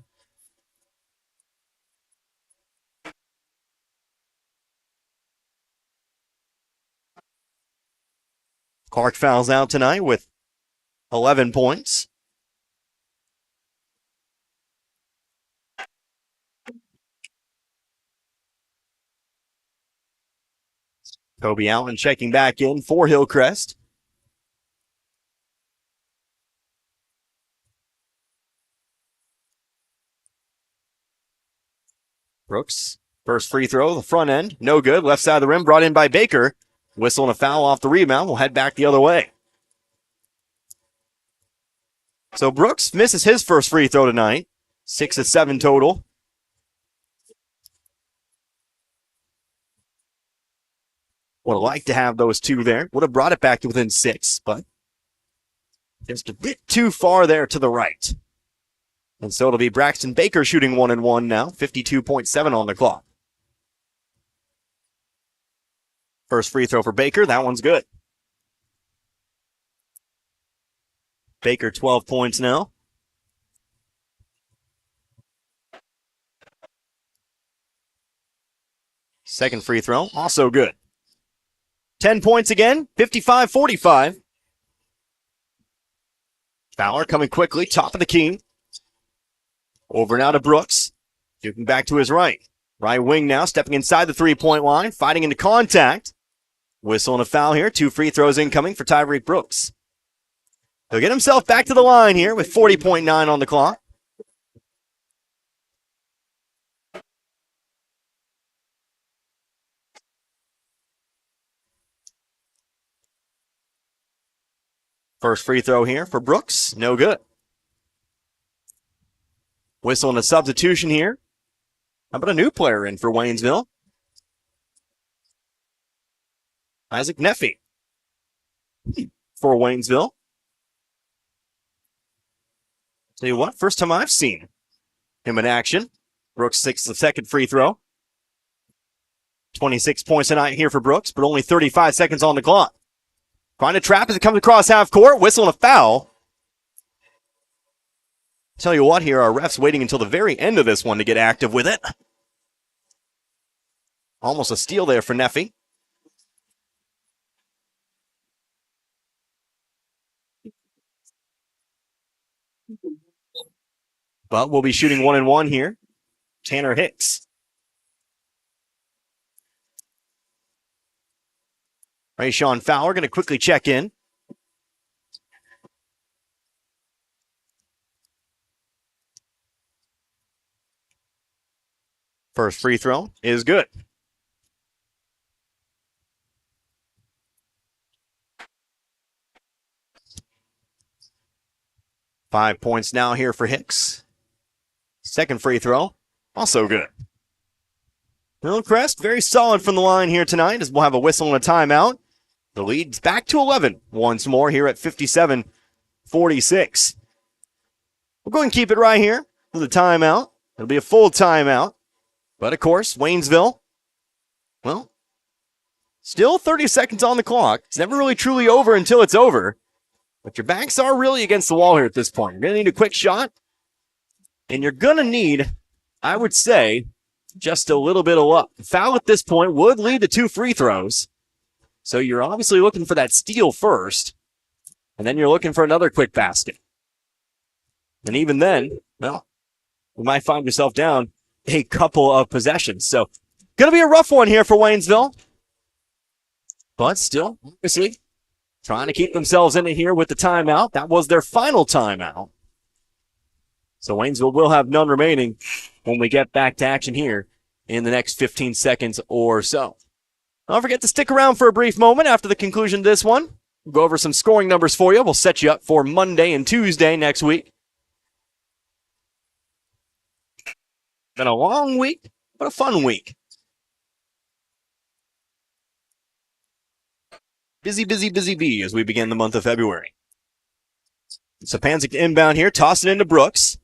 Clark fouls out tonight with 11 points. Kobe Allen checking back in for Hillcrest. Brooks, first free throw, the front end, no good. Left side of the rim, brought in by Baker. Whistle and a foul off the rebound. We'll head back the other way. So Brooks misses his first free throw tonight. 6 of 7 total. Would have liked to have those 2 there. Would have brought it back to within 6, but just a bit too far there to the right. And so it'll be Braxton Baker shooting 1-1 now. 52.7 on the clock. First free throw for Baker. That one's good. Baker 12 points now. Second free throw, also good. 10 points again, 55-45. Fowler coming quickly, top of the key. Over now to Brooks. Shooting back to his right. Right wing now, stepping inside the three-point line, fighting into contact. Whistle and a foul here. 2 free throws incoming for Tyreek Brooks. He'll get himself back to the line here with 40.9 on the clock. First free throw here for Brooks. No good. Whistle and a substitution here. How about a new player in for Waynesville? Isaac Neffy. for Waynesville. Tell you what, first time I've seen him in action. Brooks takes the second free throw. 26 points tonight here for Brooks, but only 35 seconds on the clock. Trying to trap as it comes across half court. Whistle and a foul. Tell you what, here our refs waiting until the very end of this one to get active with it. Almost a steal there for Neffy. But we'll be shooting 1-1 here. Tanner Hicks. Rayshawn Fowler going to quickly check in. First free throw is good. Five points now here for Hicks. Second free throw, also good. Hillcrest, very solid from the line here tonight as we'll have a whistle and a timeout. The lead's back to 11 once more here at 57-46. We'll go and keep it right here for the timeout. It'll be a full timeout. But of course, Waynesville, well, still 30 seconds on the clock. It's never really truly over until it's over. But your backs are really against the wall here at this point. You're going to need a quick shot. And you're going to need, I would say, just a little bit of luck. The foul at this point would lead to 2 free throws. So you're obviously looking for that steal first. And then you're looking for another quick basket. And even then, well, you might find yourself down a couple of possessions. So going to be a rough one here for Waynesville. But still, obviously, trying to keep themselves in it here with the timeout. That was their final timeout. So Waynesville will have none remaining when we get back to action here in the next 15 seconds or so. Don't forget to stick around for a brief moment after the conclusion of this one. We'll go over some scoring numbers for you. We'll set you up for Monday and Tuesday next week. Been a long week, but a fun week. Busy bee as we begin the month of February. Sapanzik inbound here, toss it into Brooks.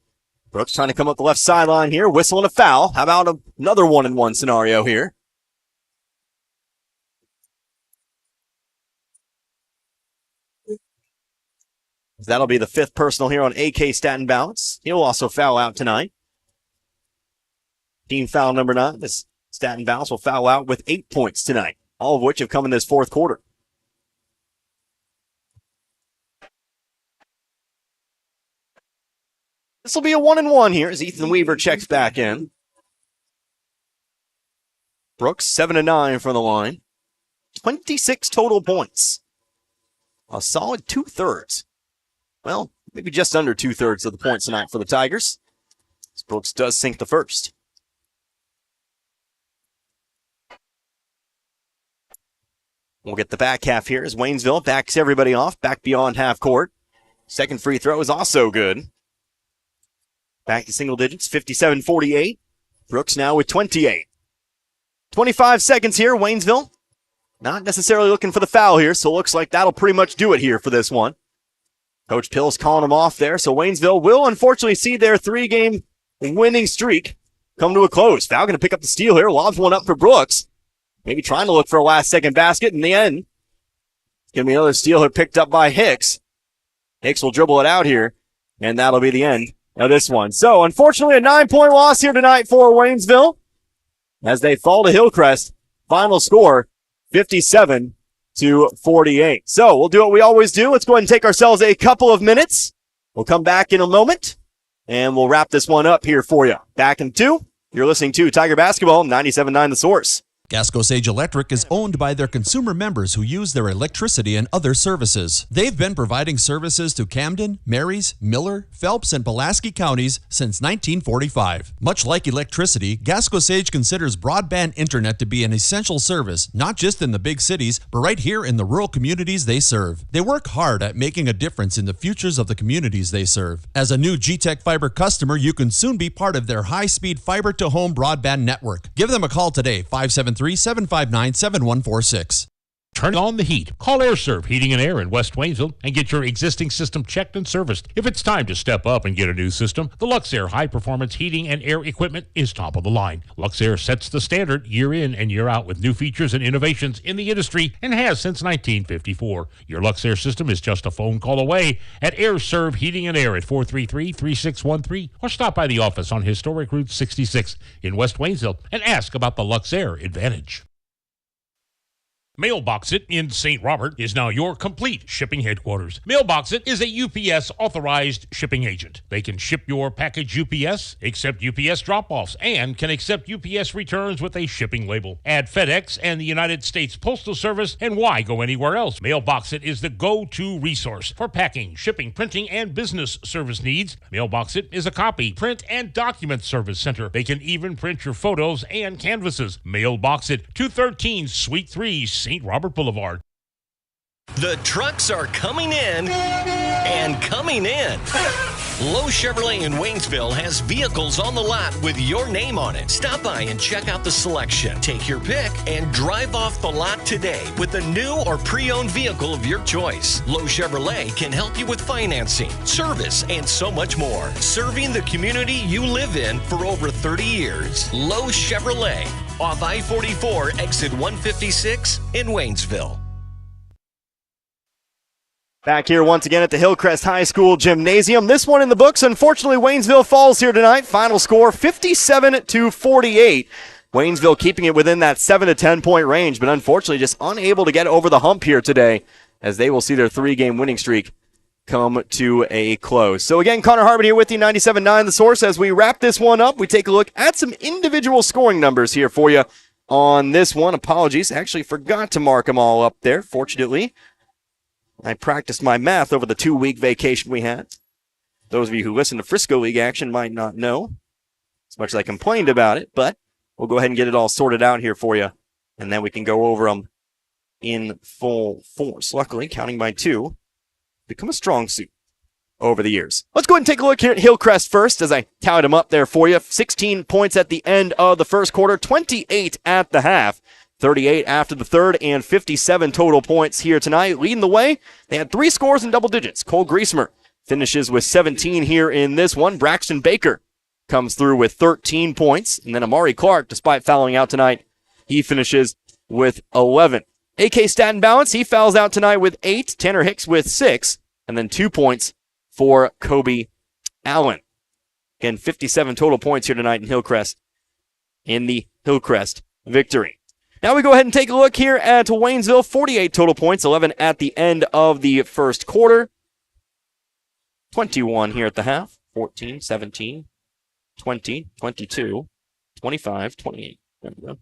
Brooks trying to come up the left sideline here, whistling a foul. How about another 1-1 scenario here? That'll be the 5th personal here on AK Staten Bounce. He'll also foul out tonight. Team foul number 9. This Staten Bounce will foul out with 8 points tonight, all of which have come in this 4th quarter. This will be a 1-1 here as Ethan Weaver checks back in. Brooks, 7-9 from the line. 26 total points. A solid 2/3. Well, maybe just under 2/3 of the points tonight for the Tigers. Brooks does sink the first. We'll get the back half here as Waynesville backs everybody off, back beyond half court. Second free throw is also good. Back to single digits, 57-48. Brooks now with 28. 25 seconds here, Waynesville. Not necessarily looking for the foul here, so it looks like that'll pretty much do it here for this one. Coach Pill's calling him off there, so Waynesville will unfortunately see their 3-game winning streak come to a close. Foul going to pick up the steal here, lobs one up for Brooks. Maybe trying to look for a last-second basket. In the end, it's going to be another steal here picked up by Hicks. Hicks will dribble it out here, and that'll be the end of this one. So, unfortunately, a 9-point loss here tonight for Waynesville as they fall to Hillcrest. Final score, 57-48. So, we'll do what we always do. Let's go ahead and take ourselves a couple of minutes. We'll come back in a moment, and we'll wrap this one up here for you. Back in 2, you're listening to Tiger Basketball, 97.9 The Source. Gasco Sage Electric is owned by their consumer members who use their electricity and other services. They've been providing services to Camden, Marys, Miller, Phelps, and Pulaski counties since 1945. Much like electricity, Gasco Sage considers broadband internet to be an essential service, not just in the big cities, but right here in the rural communities they serve. They work hard at making a difference in the futures of the communities they serve. As a new G-Tech Fiber customer, you can soon be part of their high-speed fiber-to-home broadband network. Give them a call today, 573-759-7146. Turn on the heat. Call AirServe Heating and Air in West Waynesville and get your existing system checked and serviced. If it's time to step up and get a new system, the Luxair high-performance heating and air equipment is top of the line. Luxair sets the standard year in and year out with new features and innovations in the industry and has since 1954. Your Luxair system is just a phone call away at AirServe Heating and Air at 433-3613 or stop by the office on Historic Route 66 in West Waynesville and ask about the Luxair Advantage. Mailbox It in St. Robert is now your complete shipping headquarters. Mailbox It is a UPS authorized shipping agent. They can ship your package UPS, accept UPS drop-offs, and can accept UPS returns with a shipping label. Add FedEx and the United States Postal Service, and why go anywhere else? Mailbox It is the go-to resource for packing, shipping, printing, and business service needs. Mailbox It is a copy, print, and document service center. They can even print your photos and canvases. Mailbox It, 213 Suite 3, St. Robert Boulevard. The trucks are coming in and coming in. Lowe Chevrolet in Waynesville has vehicles on the lot with your name on it. Stop by and check out the selection. Take your pick and drive off the lot today with a new or pre-owned vehicle of your choice. Lowe Chevrolet can help you with financing, service, and so much more. Serving the community you live in for over 30 years. Lowe Chevrolet off I-44 exit 156 in Waynesville. Back here once again at the Hillcrest High School Gymnasium. This one in the books. Unfortunately, Waynesville falls here tonight. Final score 57-48. Waynesville keeping it within that 7 to 10 point range, but unfortunately just unable to get over the hump here today as they will see their 3-game winning streak come to a close. So again, Connor Harbin here with you, 97.9 The Source. As we wrap this one up, we take a look at some individual scoring numbers here for you on this one. Apologies, actually forgot to mark them all up there, fortunately. I practiced my math over the 2-week vacation we had. Those of you who listen to Frisco League action might not know, as much as I complained about it, but we'll go ahead and get it all sorted out here for you, and then we can go over them in full force. Luckily, counting by 2, become a strong suit over the years. Let's go ahead and take a look here at Hillcrest first, as I tallied them up there for you. 16 points at the end of the first quarter, 28 at the half. 38 after the third, and 57 total points here tonight. Leading the way, they had 3 scores in double digits. Cole Griesmer finishes with 17 here in this one. Braxton Baker comes through with 13 points. And then Amari Clark, despite fouling out tonight, he finishes with 11. AK Staten Balance, he fouls out tonight with 8. Tanner Hicks with 6. And then 2 points for Kobe Allen. Again, 57 total points here tonight in Hillcrest, in the Hillcrest victory. Now we go ahead and take a look here at Waynesville. 48 total points, 11 at the end of the first quarter. 21 here at the half. 14, 17, 20, 22, 25, 28. There we go.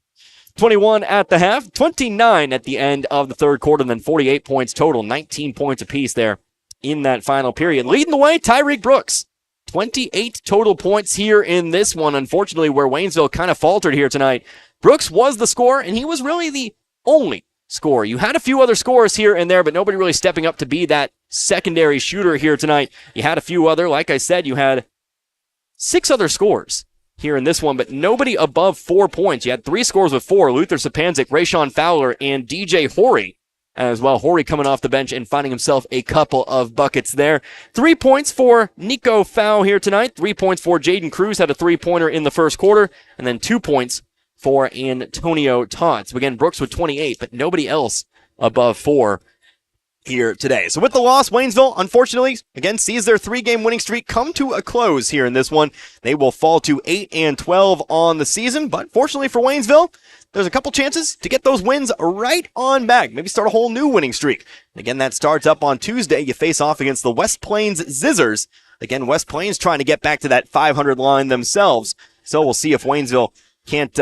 21 at the half. 29 at the end of the third quarter. Then 48 points total. 19 points apiece there in that final period. Leading the way, Tyreek Brooks. 28 total points here in this one. Unfortunately, where Waynesville kind of faltered here tonight, Brooks was the scorer, and he was really the only scorer. You had a few other scorers here and there, but nobody really stepping up to be that secondary shooter here tonight. You had a few other, like I said, you had 6 other scores here in this one, but nobody above 4 points. You had 3 scores with 4, Luther Sapanzik, Rayshawn Fowler, and DJ Horry as well. Horry coming off the bench and finding himself a couple of buckets there. 3 points for Nico Fow here tonight. 3 points for Jaden Cruz, had a 3-pointer in the first quarter, and then 2 points for Antonio Todd. So again, Brooks with 28, but nobody else above 4 here today. So with the loss, Waynesville, unfortunately, again, sees their 3-game winning streak come to a close here in this one. They will fall to 8-12 on the season, but fortunately for Waynesville, there's a couple chances to get those wins right on back. Maybe start a whole new winning streak. Again, that starts up on Tuesday. You face off against the West Plains Zizzers. Again, West Plains trying to get back to that 500 line themselves. So we'll see if Waynesville can't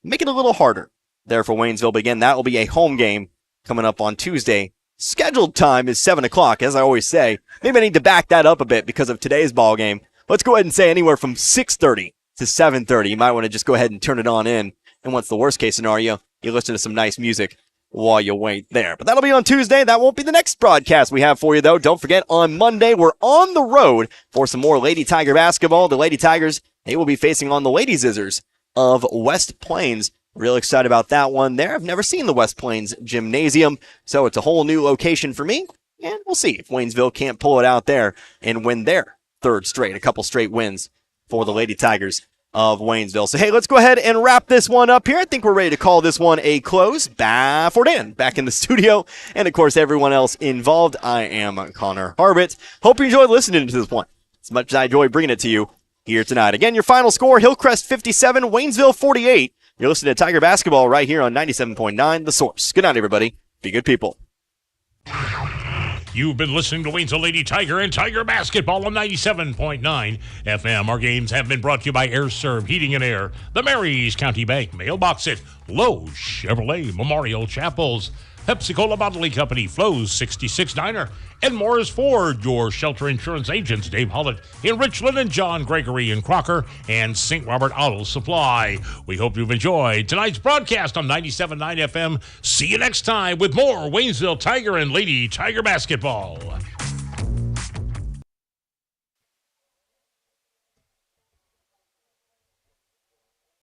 make it a little harder there for Waynesville. But again, that will be a home game coming up on Tuesday. Scheduled time is 7 o'clock, as I always say. Maybe I need to back that up a bit because of today's ball game. Let's go ahead and say anywhere from 6:30 to 7:30. You might want to just go ahead and turn it on in. And what's the worst case scenario? You listen to some nice music while you wait there. But that'll be on Tuesday. That won't be the next broadcast we have for you, though. Don't forget, on Monday, we're on the road for some more Lady Tiger basketball. The Lady Tigers, they will be facing on the Lady Zizzers of West Plains Real excited about that one there. I've never seen the West Plains Gymnasium, so it's a whole new location for me. And we'll see if Waynesville can't pull it out there and win their third straight, a couple straight wins for the Lady Tigers of Waynesville. So, hey, let's go ahead and wrap this one up here. I think we're ready to call this one a close. For Dan, back in the studio, and, of course, everyone else involved. I am Connor Harbit. Hope you enjoyed listening to this one as much as I enjoy bringing it to you here tonight. Again, your final score, Hillcrest 57, Waynesville 48. You're listening to Tiger Basketball right here on 97.9 The Source. Good night, everybody. Be good people. You've been listening to Waynesville Lady Tiger and Tiger Basketball on 97.9 FM. Our games have been brought to you by Air Serv Heating and Air, the Marys County Bank, Mailbox It, Lowe's Chevrolet Memorial Chapels, Pepsi-Cola Bottling Company, Flo's 66 Diner, and Morris Ford, your shelter insurance agents, Dave Hollett in Richland and John Gregory in Crocker, and St. Robert Auto Supply. We hope you've enjoyed tonight's broadcast on 97.9 FM. See you next time with more Waynesville Tiger and Lady Tiger Basketball.